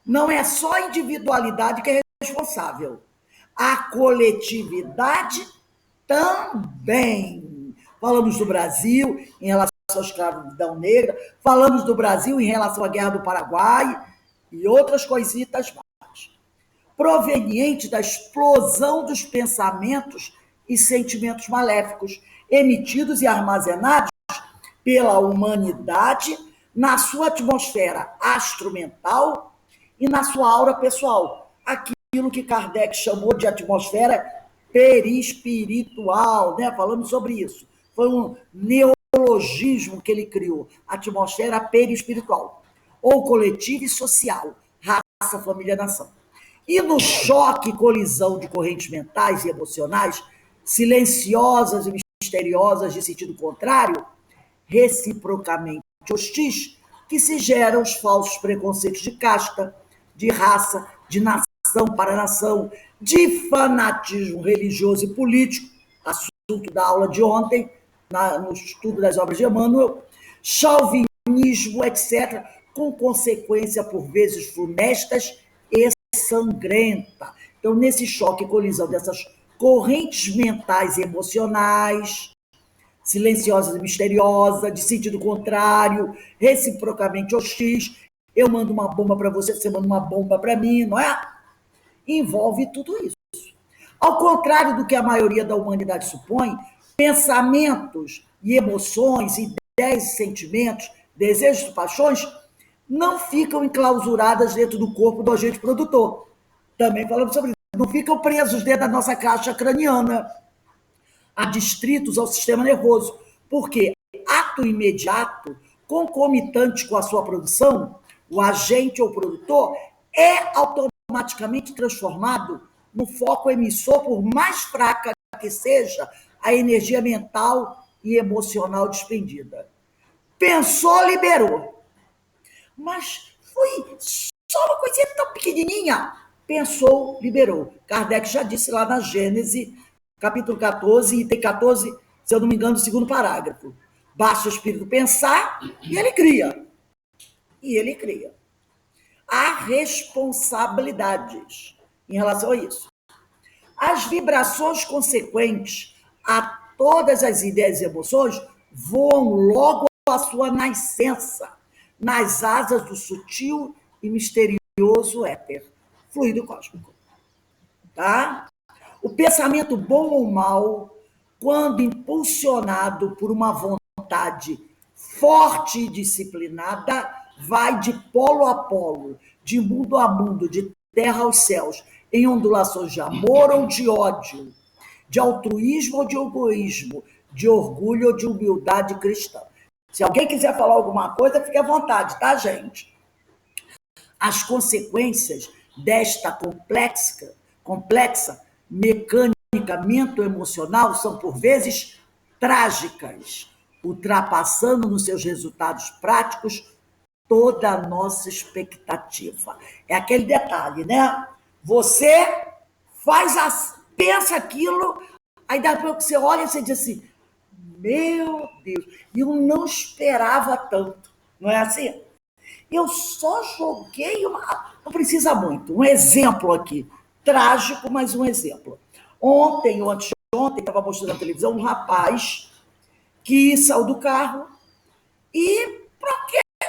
não é só a individualidade que é responsável. A coletividade também. Falamos do Brasil em relação à escravidão negra, falamos do Brasil em relação à Guerra do Paraguai e outras coisitas mais. Proveniente da explosão dos pensamentos e sentimentos maléficos emitidos e armazenados pela humanidade na sua atmosfera astromental e na sua aura pessoal. Aquilo que Kardec chamou de atmosfera perispiritual, né? Falamos sobre isso. Foi um neologismo que ele criou, atmosfera perispiritual, ou coletiva e social, raça, família, nação. E no choque e colisão de correntes mentais e emocionais, silenciosas e misteriosas de sentido contrário, reciprocamente hostis, que se geram os falsos preconceitos de casta, de raça, de nação para nação, de fanatismo religioso e político, assunto da aula de ontem, no estudo das obras de Emmanuel, chauvinismo, etc., com consequência, por vezes, funestas e sangrenta. Então, nesse choque e colisão dessas correntes mentais e emocionais, silenciosas e misteriosas, de sentido contrário, reciprocamente hostis, eu mando uma bomba para você, você manda uma bomba para mim, não é? Envolve tudo isso. Ao contrário do que a maioria da humanidade supõe, pensamentos e emoções, ideias e sentimentos, desejos e paixões não ficam enclausuradas dentro do corpo do agente produtor. Também falamos sobre isso. Não ficam presos dentro da nossa caixa craniana, adstritos ao sistema nervoso, porque ato imediato, concomitante com a sua produção, o agente ou produtor é automaticamente transformado no foco emissor, por mais fraca que seja a energia mental e emocional despendida. Pensou, liberou. Mas foi só uma coisinha tão pequenininha. Pensou, liberou. Kardec já disse lá na Gênese, capítulo 14, item 14, se eu não me engano, do segundo parágrafo. Basta o espírito pensar e ele cria. E ele cria. Há responsabilidades em relação a isso. As vibrações consequentes a todas as ideias e emoções voam logo à sua nascença, nas asas do sutil e misterioso éter, fluido cósmico. Tá? O pensamento bom ou mal, quando impulsionado por uma vontade forte e disciplinada, vai de polo a polo, de mundo a mundo, de terra aos céus, em ondulações de amor ou de ódio, de altruísmo ou de egoísmo, de orgulho ou de humildade cristã. Se alguém quiser falar alguma coisa, fique à vontade, tá, gente? As consequências desta complexa mecanicamento emocional são, por vezes, trágicas, ultrapassando nos seus resultados práticos toda a nossa expectativa. É aquele detalhe, né? Você pensa aquilo, aí depois que você olha, você diz assim, meu Deus, eu não esperava tanto, não é assim? Eu só joguei não precisa muito, um exemplo aqui, trágico, mas um exemplo. Ontem ou antes de ontem, estava mostrando na televisão um rapaz que saiu do carro e,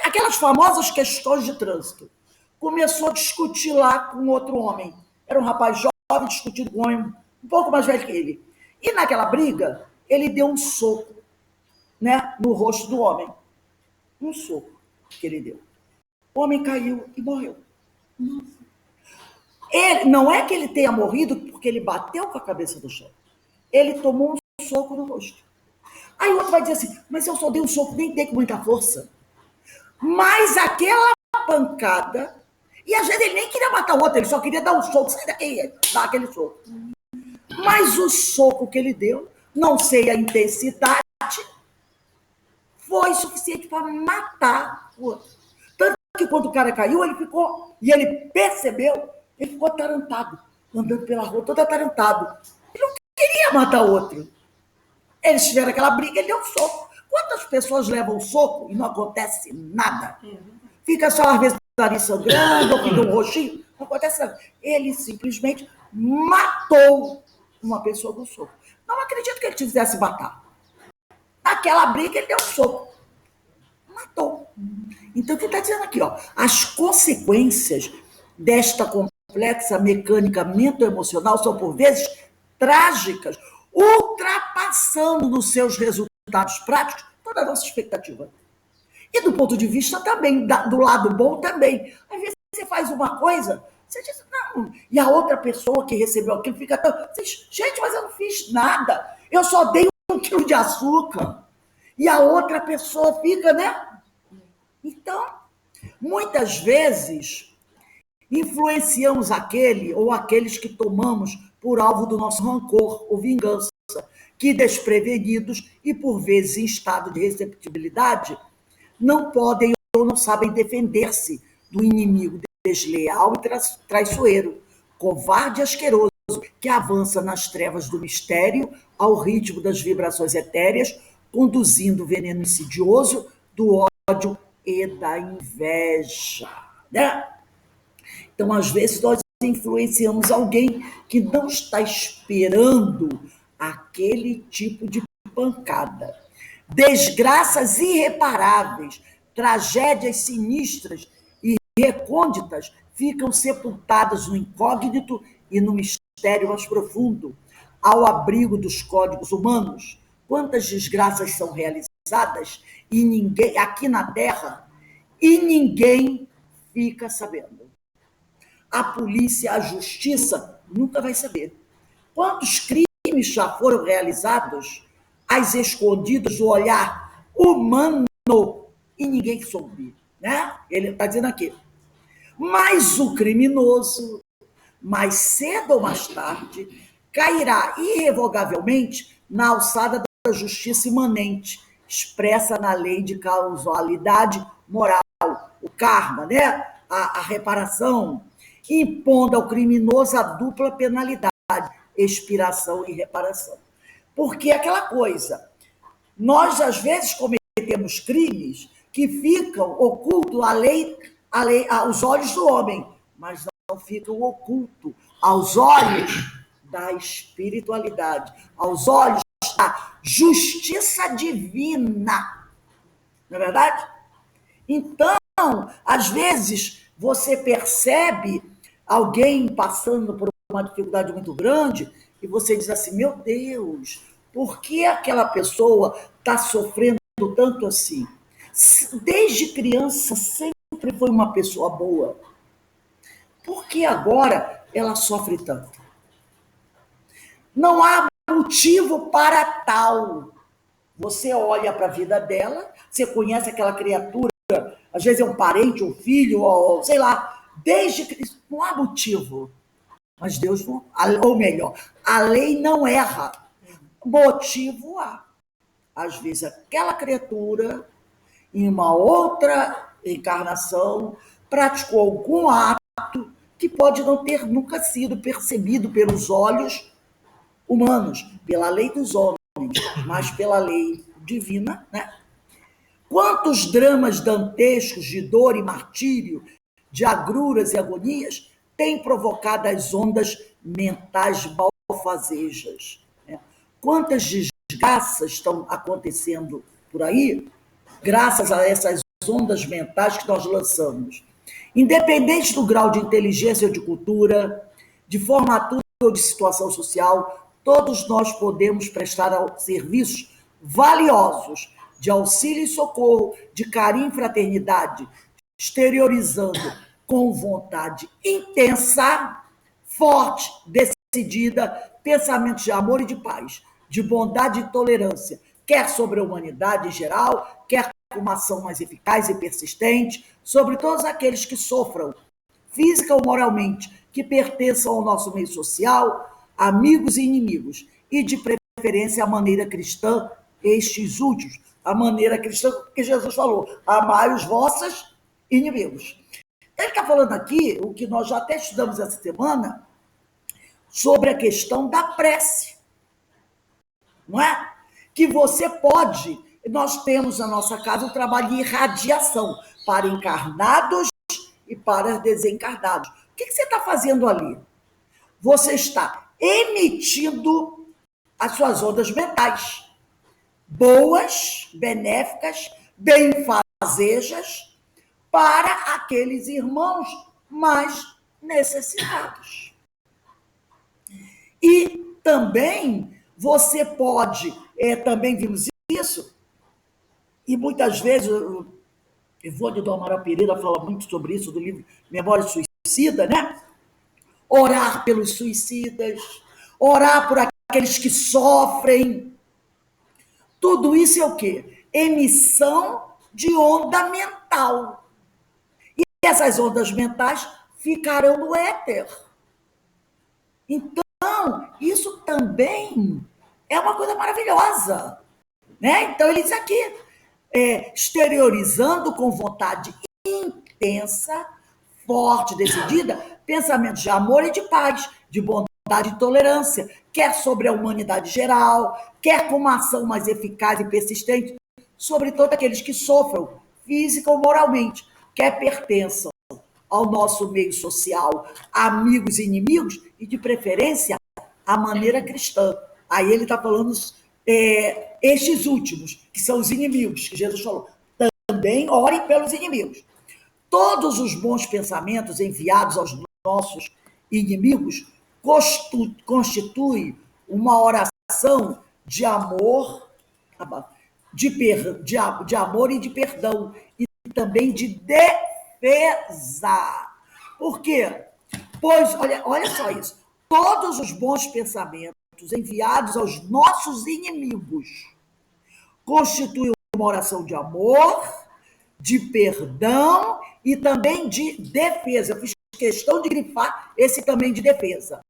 aquelas famosas questões de trânsito, começou a discutir lá com outro homem. Era um rapaz jovem discutindo com um homem um pouco mais velho que ele. E naquela briga, ele deu um soco, né, no rosto do homem. Um soco que ele deu. O homem caiu e morreu. Não é que ele tenha morrido porque ele bateu com a cabeça no chão. Ele tomou um soco no rosto. Aí o outro vai dizer assim, mas eu só dei um soco, nem dei com muita força. Mas aquela pancada, e às vezes ele nem queria matar o outro, ele só queria dar um soco, sair daqui, dar aquele soco. Mas o soco que ele deu, não sei a intensidade, foi suficiente para matar o outro. Tanto que quando o cara caiu, ele ficou, e ele percebeu, ele ficou atarantado, andando pela rua, todo atarantado. Ele não queria matar o outro. Eles tiveram aquela briga, ele deu um soco. Quantas pessoas levam um soco e não acontece nada? Fica só, às vezes, o nariz sangrando, ou fica um roxinho, não acontece nada. Ele simplesmente matou uma pessoa com soco. Não acredito que ele quisesse matar. Naquela briga, ele deu um soco. Matou. Então, o que está dizendo aqui? Ó, as consequências desta complexa mecânica mental-emocional são, por vezes, trágicas, ultrapassando nos seus resultados práticos toda a nossa expectativa. E do ponto de vista também, do lado bom também. Às vezes você faz uma coisa, você diz, não, e a outra pessoa que recebeu aquilo fica tão... Gente, mas eu não fiz nada, eu só dei 1 quilo de açúcar. E a outra pessoa fica, né? Então, muitas vezes, influenciamos aquele ou aqueles que tomamos por alvo do nosso rancor ou vingança, que desprevenidos e, por vezes, em estado de receptibilidade, não podem ou não sabem defender-se do inimigo desleal e traiçoeiro, covarde e asqueroso, que avança nas trevas do mistério ao ritmo das vibrações etéreas, conduzindo o veneno insidioso do ódio e da inveja, né? Então, às vezes, nós influenciamos alguém que não está esperando aquele tipo de pancada. Desgraças irreparáveis, tragédias sinistras e recônditas ficam sepultadas no incógnito e no mistério mais profundo, ao abrigo dos códigos humanos. Quantas desgraças são realizadas e ninguém aqui na Terra e ninguém fica sabendo. A polícia, a justiça nunca vai saber. Quantos crimes já foram realizados às escondidas do olhar humano e ninguém soube, né? Ele está dizendo aqui. Mas o criminoso, mais cedo ou mais tarde, cairá irrevogavelmente na alçada da justiça imanente, expressa na lei de causalidade moral, o karma, né? A reparação, impondo ao criminoso a dupla penalidade, expiração e reparação. Porque aquela coisa, nós às vezes cometemos crimes que ficam ocultos aos olhos do homem, mas não ficam ocultos aos olhos da espiritualidade, aos olhos da justiça divina. Não é verdade? Então, às vezes, você percebe alguém passando por uma dificuldade muito grande e você diz assim, meu Deus, por que aquela pessoa está sofrendo tanto assim? Desde criança sempre foi uma pessoa boa. Por que agora ela sofre tanto? Não há motivo para tal. Você olha para a vida dela, você conhece aquela criatura, às vezes é um parente, um filho, ou sei lá, desde que não há motivo. Mas Deus não, ou melhor, a lei não erra. Motivo há. Às vezes aquela criatura, em uma outra encarnação, praticou algum ato que pode não ter nunca sido percebido pelos olhos humanos, pela lei dos homens, mas pela lei divina, né? Quantos dramas dantescos de dor e martírio, de agruras e agonias, têm provocado as ondas mentais malfazejas? Né? Quantas desgraças estão acontecendo por aí, graças a essas ondas mentais que nós lançamos? Independente do grau de inteligência ou de cultura, de formatura ou de situação social, todos nós podemos prestar serviços valiosos de auxílio e socorro, de carinho e fraternidade, exteriorizando com vontade intensa, forte, decidida, pensamentos de amor e de paz, de bondade e tolerância, quer sobre a humanidade em geral, quer com uma ação mais eficaz e persistente, sobre todos aqueles que sofram, física ou moralmente, que pertençam ao nosso meio social, amigos e inimigos, e de preferência a maneira cristã, estes últimos, a maneira cristã que Jesus falou, amai os vossos inimigos. Ele está falando aqui, o que nós já até estudamos essa semana, sobre a questão da prece, não é? Que você pode, nós temos na nossa casa o trabalho de irradiação para encarnados e para desencarnados. O que você está fazendo ali? Você está emitindo as suas ondas mentais, boas, benéficas, benfazejas, para aqueles irmãos mais necessitados. E também você pode, também vimos isso, e muitas vezes, Evônio do Amaral Pereira fala muito sobre isso, do livro Memória Suicida, né? Orar pelos suicidas, orar por aqueles que sofrem. Tudo isso é o quê? Emissão de onda mental. E essas ondas mentais ficarão no éter. Então, isso também é uma coisa maravilhosa. Né? Então, ele diz aqui, exteriorizando com vontade intensa, forte, decidida, pensamentos de amor e de paz, de bondade e tolerância, quer sobre a humanidade geral, quer com uma ação mais eficaz e persistente, sobre todos aqueles que sofram, física ou moralmente, quer pertençam ao nosso meio social, amigos e inimigos, e de preferência, a maneira cristã. Aí ele está falando estes últimos, que são os inimigos, que Jesus falou. Também orem pelos inimigos. Todos os bons pensamentos enviados aos nossos inimigos constituem uma oração de amor, de amor e de perdão, e também de defesa. Por quê? Pois, olha só isso, todos os bons pensamentos enviados aos nossos inimigos constituem uma oração de amor, de perdão e também de defesa. Eu fiz questão de grifar esse também de defesa.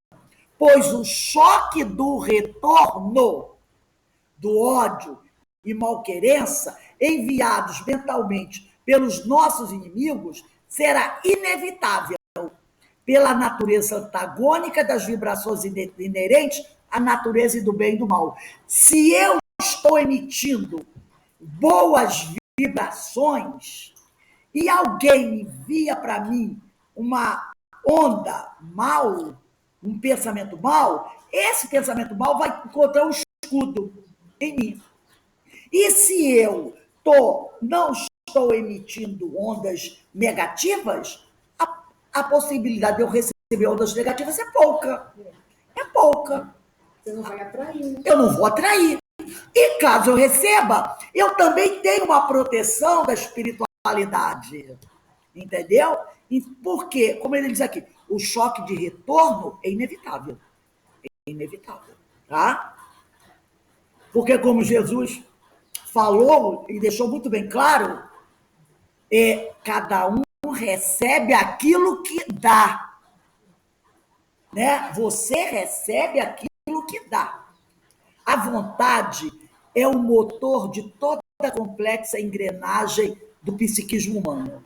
Pois o choque do retorno do ódio e malquerença enviados mentalmente pelos nossos inimigos será inevitável pela natureza antagônica das vibrações inerentes à natureza do bem e do mal. Se eu estou emitindo boas vibrações e alguém envia para mim uma onda mal, um pensamento mal, esse pensamento mal vai encontrar um escudo em mim. E se eu não estou emitindo ondas negativas, a possibilidade de eu receber ondas negativas é pouca. É pouca. Você não vai atrair. Eu não vou atrair. E caso eu receba, eu também tenho uma proteção da espiritualidade. Entendeu? Porque, como ele diz aqui, o choque de retorno é inevitável. É inevitável. Tá? Porque, como Jesus falou e deixou muito bem claro, cada um recebe aquilo que dá. Né? Você recebe aquilo que dá. A vontade é o motor de toda a complexa engrenagem do psiquismo humano.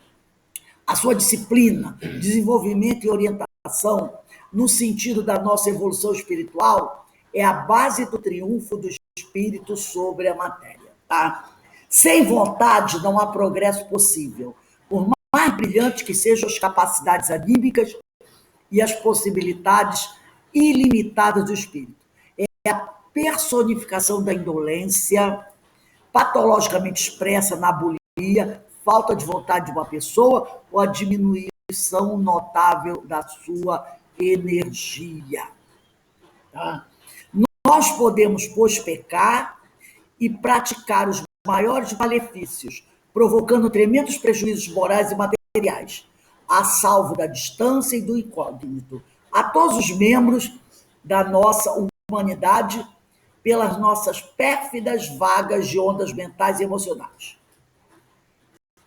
A sua disciplina, desenvolvimento e orientação no sentido da nossa evolução espiritual é a base do triunfo do espírito sobre a matéria. Tá? Sem vontade não há progresso possível. Por mais brilhantes que sejam as capacidades anímicas e as possibilidades ilimitadas do espírito. É a personificação da indolência, patologicamente expressa na bulimia, falta de vontade de uma pessoa ou a diminuição notável da sua energia. Tá? Nós podemos, pois, pecar e praticar os maiores malefícios, provocando tremendos prejuízos morais e materiais, a salvo da distância e do incógnito, a todos os membros da nossa humanidade, pelas nossas pérfidas vagas de ondas mentais e emocionais.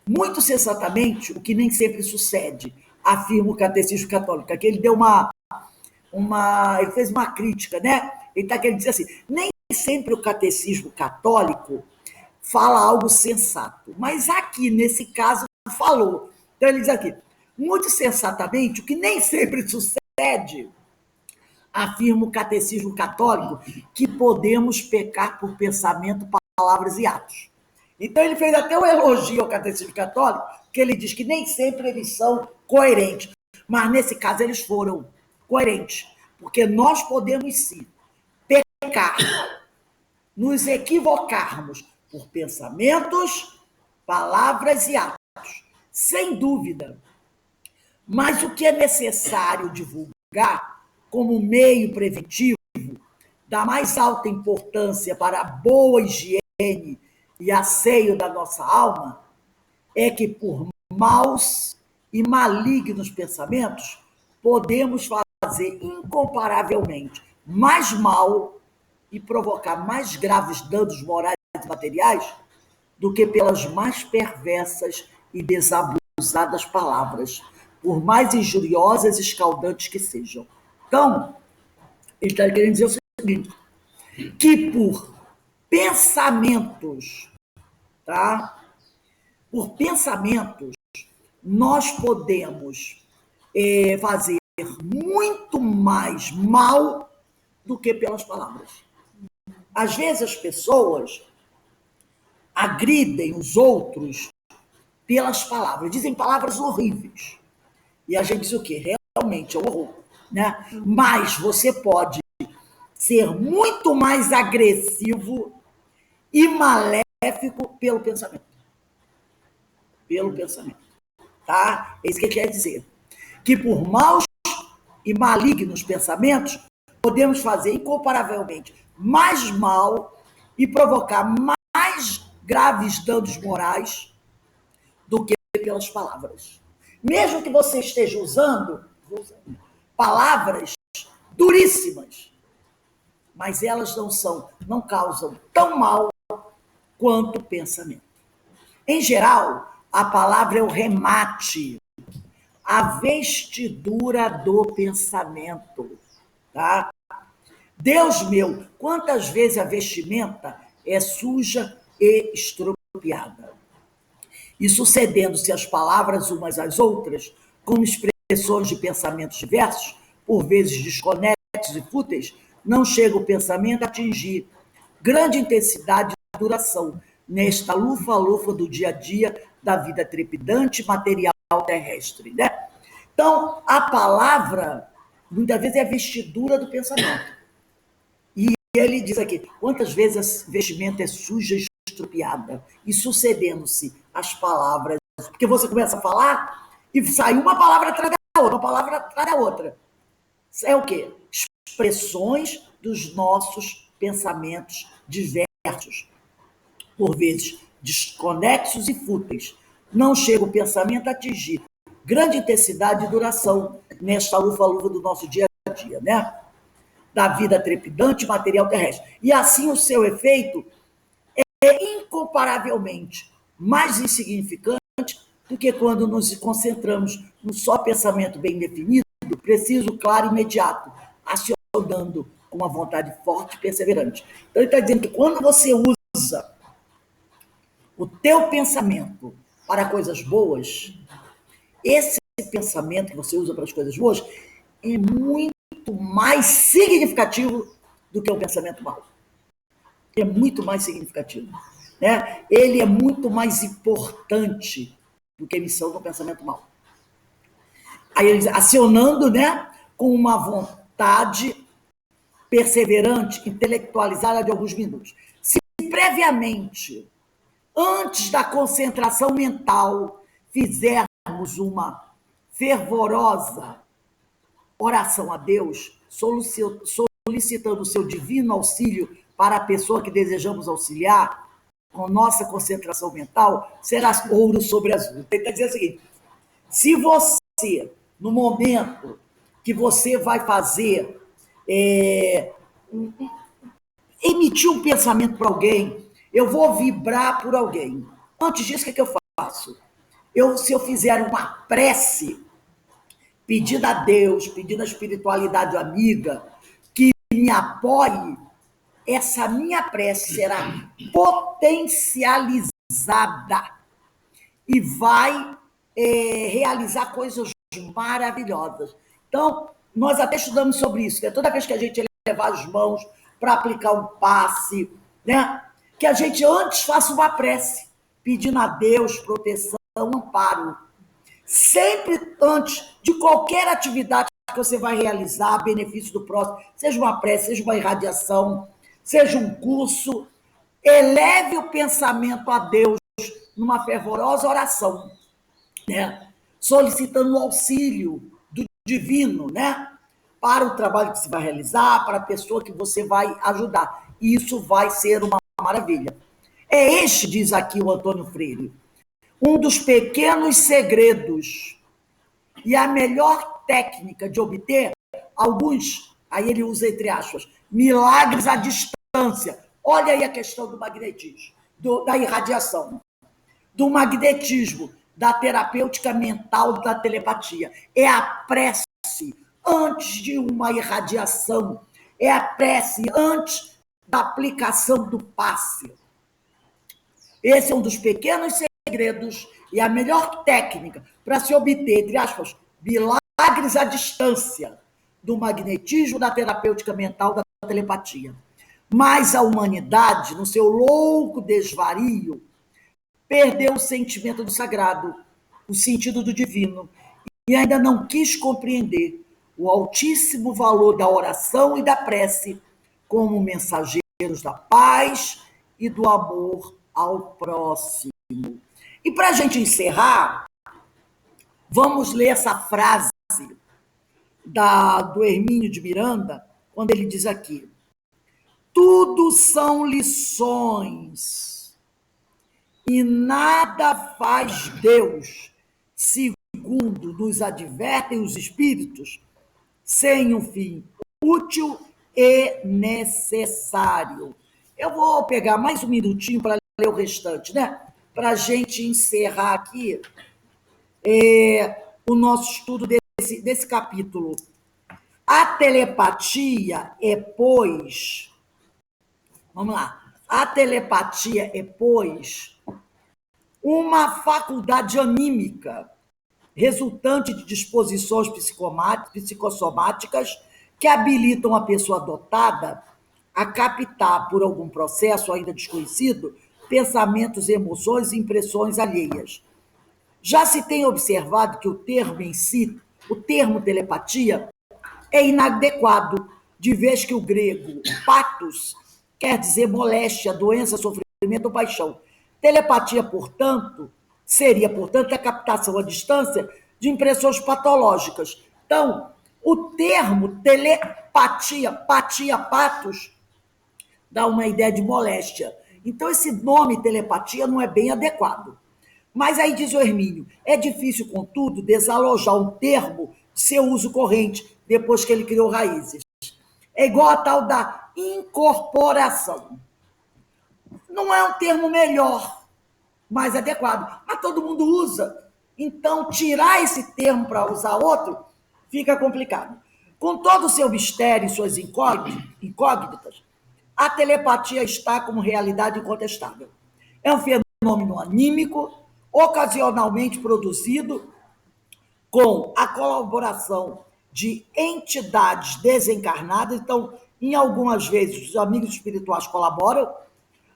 Muito sensatamente, o que nem sempre sucede, afirma o Catecismo Católico, que ele deu ele fez uma crítica, né? Ele está querendo dizer assim, nem sempre o Catecismo Católico fala algo sensato, mas aqui, nesse caso, falou. Então ele diz aqui, muito sensatamente, o que nem sempre sucede, afirma o Catecismo Católico, que podemos pecar por pensamento, palavras e atos. Então ele fez até um elogio ao Catecismo Católico, que ele diz que nem sempre eles são coerentes, mas nesse caso eles foram coerentes, porque nós podemos sim pecar, nos equivocarmos por pensamentos, palavras e atos, sem dúvida. Mas o que é necessário divulgar como meio preventivo da mais alta importância para a boa higiene e asseio da nossa alma é que por maus e malignos pensamentos podemos fazer incomparavelmente mais mal e provocar mais graves danos morais e materiais do que pelas mais perversas e desabusadas palavras, por mais injuriosas e escaldantes que sejam. Então, ele está querendo dizer o seguinte, que por pensamentos, tá? Por pensamentos, nós podemos fazer muito mais mal do que pelas palavras. Às vezes as pessoas agridem os outros pelas palavras, dizem palavras horríveis. E a gente diz o quê? Realmente é um horror, né? Mas você pode ser muito mais agressivo e maléfico pelo pensamento. Pelo pensamento, tá? É isso que quer dizer. Que por maus e malignos pensamentos, podemos fazer incomparavelmente mais mal e provocar mais graves danos morais do que pelas palavras. Mesmo que você esteja usando palavras duríssimas, mas elas não causam tão mal quanto o pensamento. Em geral, a palavra é o remate, a vestidura do pensamento, tá? Deus meu, quantas vezes a vestimenta é suja e estropiada? E sucedendo-se as palavras umas às outras, como expressões de pensamentos diversos, por vezes desconexos e fúteis, não chega o pensamento a atingir grande intensidade e duração nesta lufa-lufa do dia a dia da vida trepidante material terrestre, né? Então, a palavra, muitas vezes, é a vestidura do pensamento. E ele diz aqui, quantas vezes a vestimenta é suja e estrupiada, e sucedendo-se as palavras, porque você começa a falar e sai uma palavra atrás da outra, uma palavra atrás da outra. É o quê? Expressões dos nossos pensamentos diversos, por vezes desconexos e fúteis. Não chega o pensamento a atingir grande intensidade e duração nesta lufa-lufa do nosso dia a dia, né? Da vida trepidante material terrestre. E assim o seu efeito é incomparavelmente mais insignificante do que quando nos concentramos no só pensamento bem definido, preciso, claro e imediato, acionando com uma vontade forte e perseverante. Então ele está dizendo que quando você usa o teu pensamento para coisas boas, esse pensamento que você usa para as coisas boas é muito mais significativo do que o pensamento mau. É muito mais significativo, né? Ele é muito mais importante do que a emissão do pensamento mau. Aí ele diz, acionando, né, com uma vontade perseverante, intelectualizada de alguns minutos. Se previamente, antes da concentração mental, fizermos uma fervorosa oração a Deus, solicitando o seu divino auxílio para a pessoa que desejamos auxiliar, com nossa concentração mental, será ouro sobre azul. Ele está dizendo o seguinte, se você, no momento que você vai fazer, emitir um pensamento para alguém, eu vou vibrar por alguém. Antes disso, o que eu faço? Se eu fizer uma prece, pedindo a Deus, pedindo a espiritualidade amiga, que me apoie, essa minha prece será potencializada e vai realizar coisas maravilhosas. Então, nós até estudamos sobre isso, que toda vez que a gente levar as mãos para aplicar um passe, né, que a gente antes faça uma prece, pedindo a Deus proteção, amparo. Sempre antes de qualquer atividade que você vai realizar, a benefício do próximo, seja uma prece, seja uma irradiação, seja um curso, eleve o pensamento a Deus numa fervorosa oração, né? Solicitando o auxílio do divino, né? Para o trabalho que você vai realizar, para a pessoa que você vai ajudar. E isso vai ser uma maravilha. É este, diz aqui o Antônio Freire, um dos pequenos segredos e a melhor técnica de obter alguns, aí ele usa entre aspas, milagres à distância. Olha aí a questão do magnetismo, da irradiação, do magnetismo, da terapêutica mental, da telepatia. É a prece antes de uma irradiação, é a prece antes da aplicação do passe. Esse é um dos pequenos segredos e a melhor técnica para se obter, entre aspas, milagres à distância do magnetismo, da terapêutica mental, da telepatia. Mas a humanidade, no seu louco desvario, perdeu o sentimento do sagrado, o sentido do divino, e ainda não quis compreender o altíssimo valor da oração e da prece como mensageiros da paz e do amor ao próximo. E para a gente encerrar, vamos ler essa frase do Hermínio de Miranda, quando ele diz aqui: tudo são lições e nada faz Deus, segundo nos advertem os espíritos, sem um fim útil e necessário. Eu vou pegar mais um minutinho para ler o restante, né? Para a gente encerrar aqui o nosso estudo desse capítulo. A telepatia é, pois... Vamos lá. A telepatia é, pois, uma faculdade anímica resultante de disposições psicossomáticas que habilitam a pessoa dotada a captar, por algum processo ainda desconhecido, pensamentos, emoções e impressões alheias. Já se tem observado que o termo em si, o termo telepatia, é inadequado, de vez que o grego patos quer dizer moléstia, doença, sofrimento ou paixão. Telepatia, portanto, seria, portanto, a captação à distância de impressões patológicas. Então, o termo telepatia, patos, dá uma ideia de moléstia. Então, esse nome telepatia não é bem adequado. Mas aí diz o Hermínio, é difícil, contudo, desalojar um termo de seu uso corrente, depois que ele criou raízes. É igual a tal da incorporação. Não é um termo melhor, mais adequado, mas todo mundo usa. Então, tirar esse termo para usar outro fica complicado. Com todo o seu mistério e suas incógnitas, a telepatia está como realidade incontestável. É um fenômeno anímico, ocasionalmente produzido com a colaboração de entidades desencarnadas. Então, em algumas vezes, os amigos espirituais colaboram,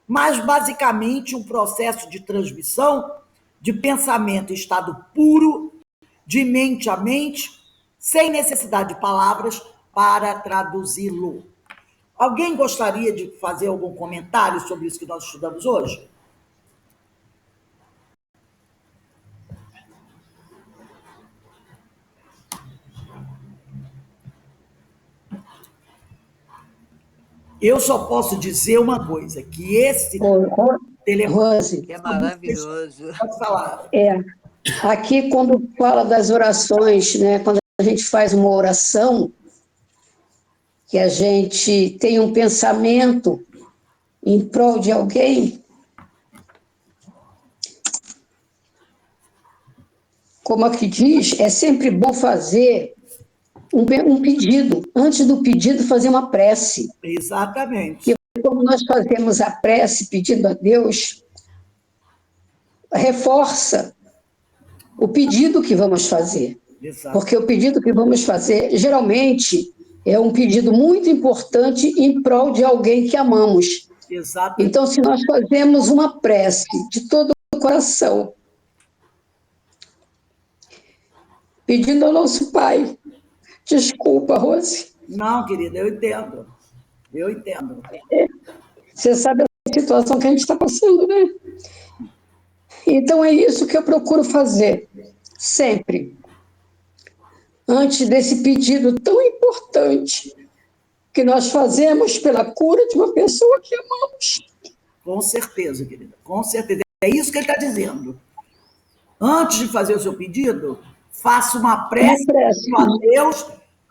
mas basicamente um processo de transmissão de pensamento em estado puro, de mente a mente, sem necessidade de palavras para traduzi-lo. Alguém gostaria de fazer algum comentário sobre isso que nós estudamos hoje? Eu só posso dizer uma coisa, que esse Rose, Que é maravilhoso. Pode falar. aqui quando fala das orações, né, quando a gente faz uma oração, que a gente tem um pensamento em prol de alguém, como aqui diz, é sempre bom fazer um pedido. Antes do pedido, fazer uma prece. Exatamente. E como nós fazemos a prece pedindo a Deus, reforça o pedido que vamos fazer. Exato. Porque o pedido que vamos fazer, geralmente, é um pedido muito importante em prol de alguém que amamos. Exato. Então, se nós fazemos uma prece de todo o coração, pedindo ao nosso Pai, desculpa, Rose. Não, querida, eu entendo. Eu entendo. Você sabe a situação que a gente está passando, né? Então, é isso que eu procuro fazer, sempre. Antes desse pedido tão importante que nós fazemos pela cura de uma pessoa que amamos. Com certeza, querida. Com certeza. É isso que ele está dizendo. Antes de fazer o seu pedido, faça uma prece a Deus,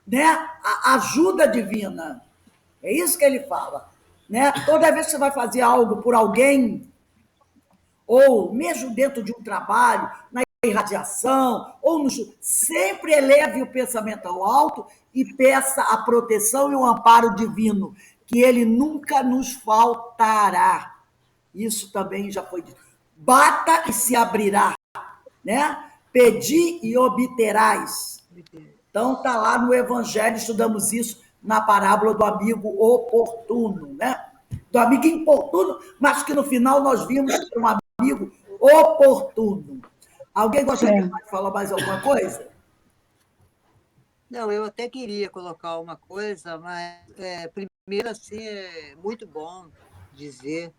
né? A ajuda divina. É isso que ele fala. Né? Toda vez que você vai fazer algo por alguém, ou mesmo dentro de um trabalho, na irradiação, ou no... sempre eleve o pensamento ao alto e peça a proteção e o amparo divino, que ele nunca nos faltará. Isso também já foi dito. Bata e se abrirá, né? Pedi e obterás. Então está lá no Evangelho, estudamos isso na parábola do amigo oportuno, né? Do amigo importuno, mas que no final nós vimos que era um amigo oportuno. Alguém gostaria de falar mais alguma coisa? Não, eu até queria colocar uma coisa, mas primeiro, assim, é muito bom dizer,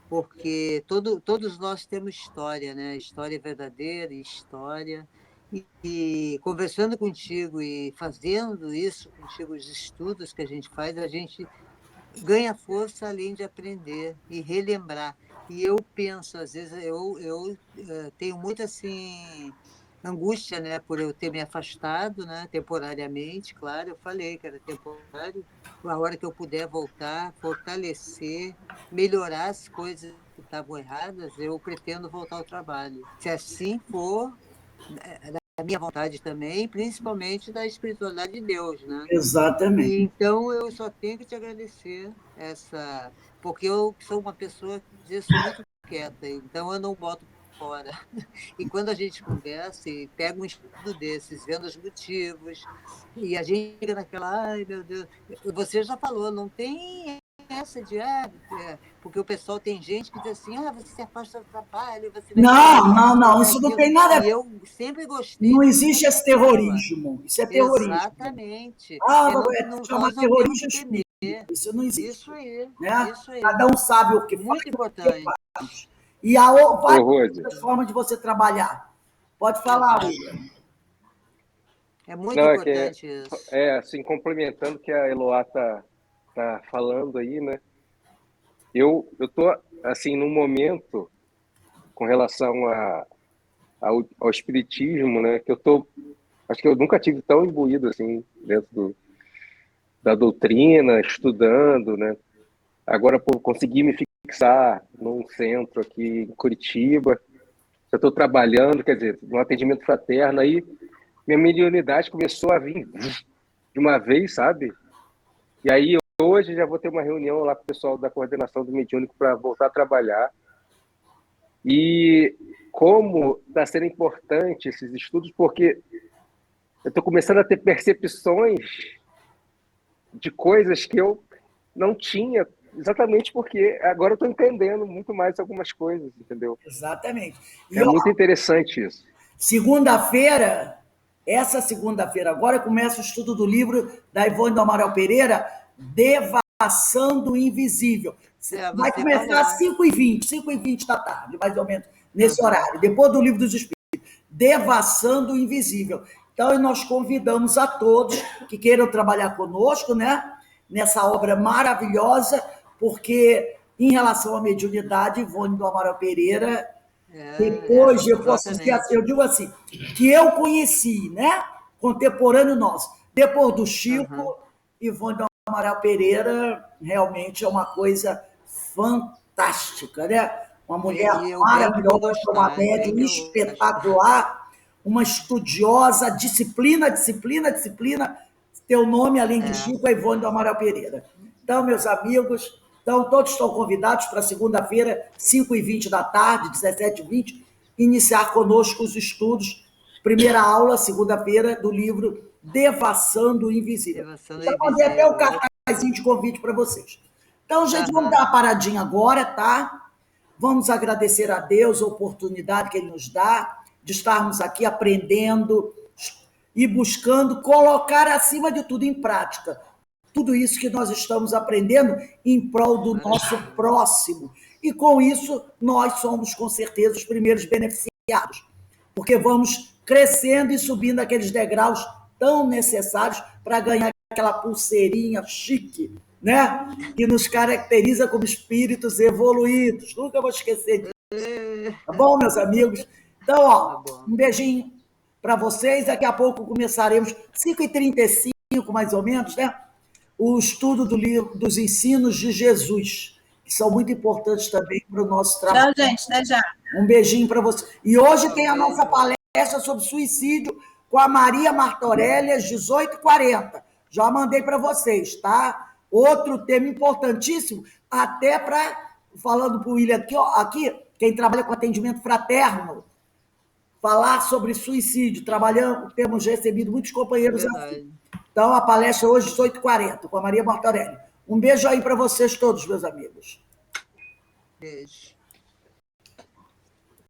porque todos nós temos história, né? História verdadeira, história. E conversando contigo e fazendo isso contigo, os estudos que a gente ganha força além de aprender e relembrar. E eu penso, às vezes, eu tenho muito assim angústia, né, por eu ter me afastado, né, temporariamente, claro, eu falei que era temporário, a hora que eu puder voltar, fortalecer, melhorar as coisas que estavam erradas, eu pretendo voltar ao trabalho. Se assim for, da minha vontade também, principalmente da espiritualidade de Deus, né? E Exatamente. então eu só tenho que te agradecer porque eu sou uma pessoa que eu sou muito quieta, então eu não boto fora. E quando a gente conversa e pega um estudo desses, vendo os motivos, e a gente fica naquela, ai meu Deus, você já falou, não tem essa de porque o pessoal tem gente que diz assim, você se afasta do trabalho, você vai fazer Não, não, isso, vai não, fazer isso não aquilo. tem nada a E ver. eu sempre gostei Não do que existe você esse fala. terrorismo. Isso é terrorismo. Exatamente. Ah, chama Nós não temos terrorismo que temer. espírita. Isso não existe. Isso aí, Né? isso aí. Cada um sabe o que faz Muito e o que importante. faz. E há Ô, várias Rose. outras formas de você trabalhar. Pode falar, Exato. William. É muito Não, importante isso. assim, complementando o que a Eloá tá falando aí, né? Eu tô, assim, num momento com relação ao espiritismo, né? Que acho que eu nunca tive tão imbuído, assim, dentro da doutrina, estudando, né? Agora, por conseguir me fixar num centro aqui em Curitiba, eu estou trabalhando, quer dizer, no atendimento fraterno, aí minha mediunidade começou a vir de uma vez, sabe? E aí hoje já vou ter uma reunião lá com o pessoal da coordenação do mediúnico para voltar a trabalhar. E como está sendo importante esses estudos, porque eu estou começando a ter percepções de coisas que eu não tinha, exatamente porque agora eu estou entendendo muito mais algumas coisas, entendeu? Exatamente. E É ó, muito interessante isso. segunda-feira, essa segunda-feira agora, começa o estudo do livro da Ivone do Amaral Pereira, Devassando o Invisível. Vai Você começar às falou. 5h20, 5h20 da tarde, mais ou menos, nesse Uhum. horário, depois do livro dos Espíritos. Devassando o Invisível. Então, nós convidamos a todos que queiram trabalhar conosco, né? Nessa obra maravilhosa, porque, em relação à mediunidade, Ivone do Amaral Pereira, depois eu posso dizer, Exatamente. eu digo assim, que eu conheci, né? Contemporâneo nosso. Depois do Uhum. Chico, Ivone do Amaral Pereira realmente é uma coisa fantástica, né? Uma mulher E eu bem que vou maravilhosa, uma gostar, bem médium que eu gosto. espetacular, uma estudiosa, disciplina, disciplina, disciplina. Teu nome, além de É. Chico, é Ivone do Amaral Pereira. Então, meus amigos, todos estão convidados para segunda-feira, 5h20 da tarde, 17h20, iniciar conosco os estudos. Primeira aula, segunda-feira, do livro Devassando o Invisível. Devassando Já mandei até o invisível. cartazinho de convite para vocês. Então, gente, vamos dar Aham. uma paradinha agora, tá? Vamos agradecer a Deus a oportunidade que Ele nos dá de estarmos aqui aprendendo e buscando colocar, acima de tudo, em prática tudo isso que nós estamos aprendendo em prol do nosso Maravilha. próximo. E com isso, nós somos, com certeza, os primeiros beneficiados, porque vamos crescendo e subindo aqueles degraus tão necessários para ganhar aquela pulseirinha chique, né? Que nos caracteriza como espíritos evoluídos. Nunca vou esquecer disso. Tá bom, meus amigos? Então, Tá ó, bom. um beijinho para vocês. Daqui a pouco começaremos, 5h35, mais ou menos, né? O estudo do livro dos ensinos de Jesus, que são muito importantes também para o nosso trabalho. Tchau, gente. Até já. Um beijinho para você. E hoje tem a nossa Beijo. palestra sobre suicídio com a Maria Martorelli, às 18h40. Já mandei para vocês, tá? Outro tema importantíssimo, até para, falando para o William aqui, ó, aqui, quem trabalha com atendimento fraterno, falar sobre suicídio. Trabalhamos, temos recebido muitos companheiros assim. Verdade. Então, a palestra hoje, 18h40, com a Maria Martorelli. Um beijo aí para vocês todos, meus amigos. Beijo.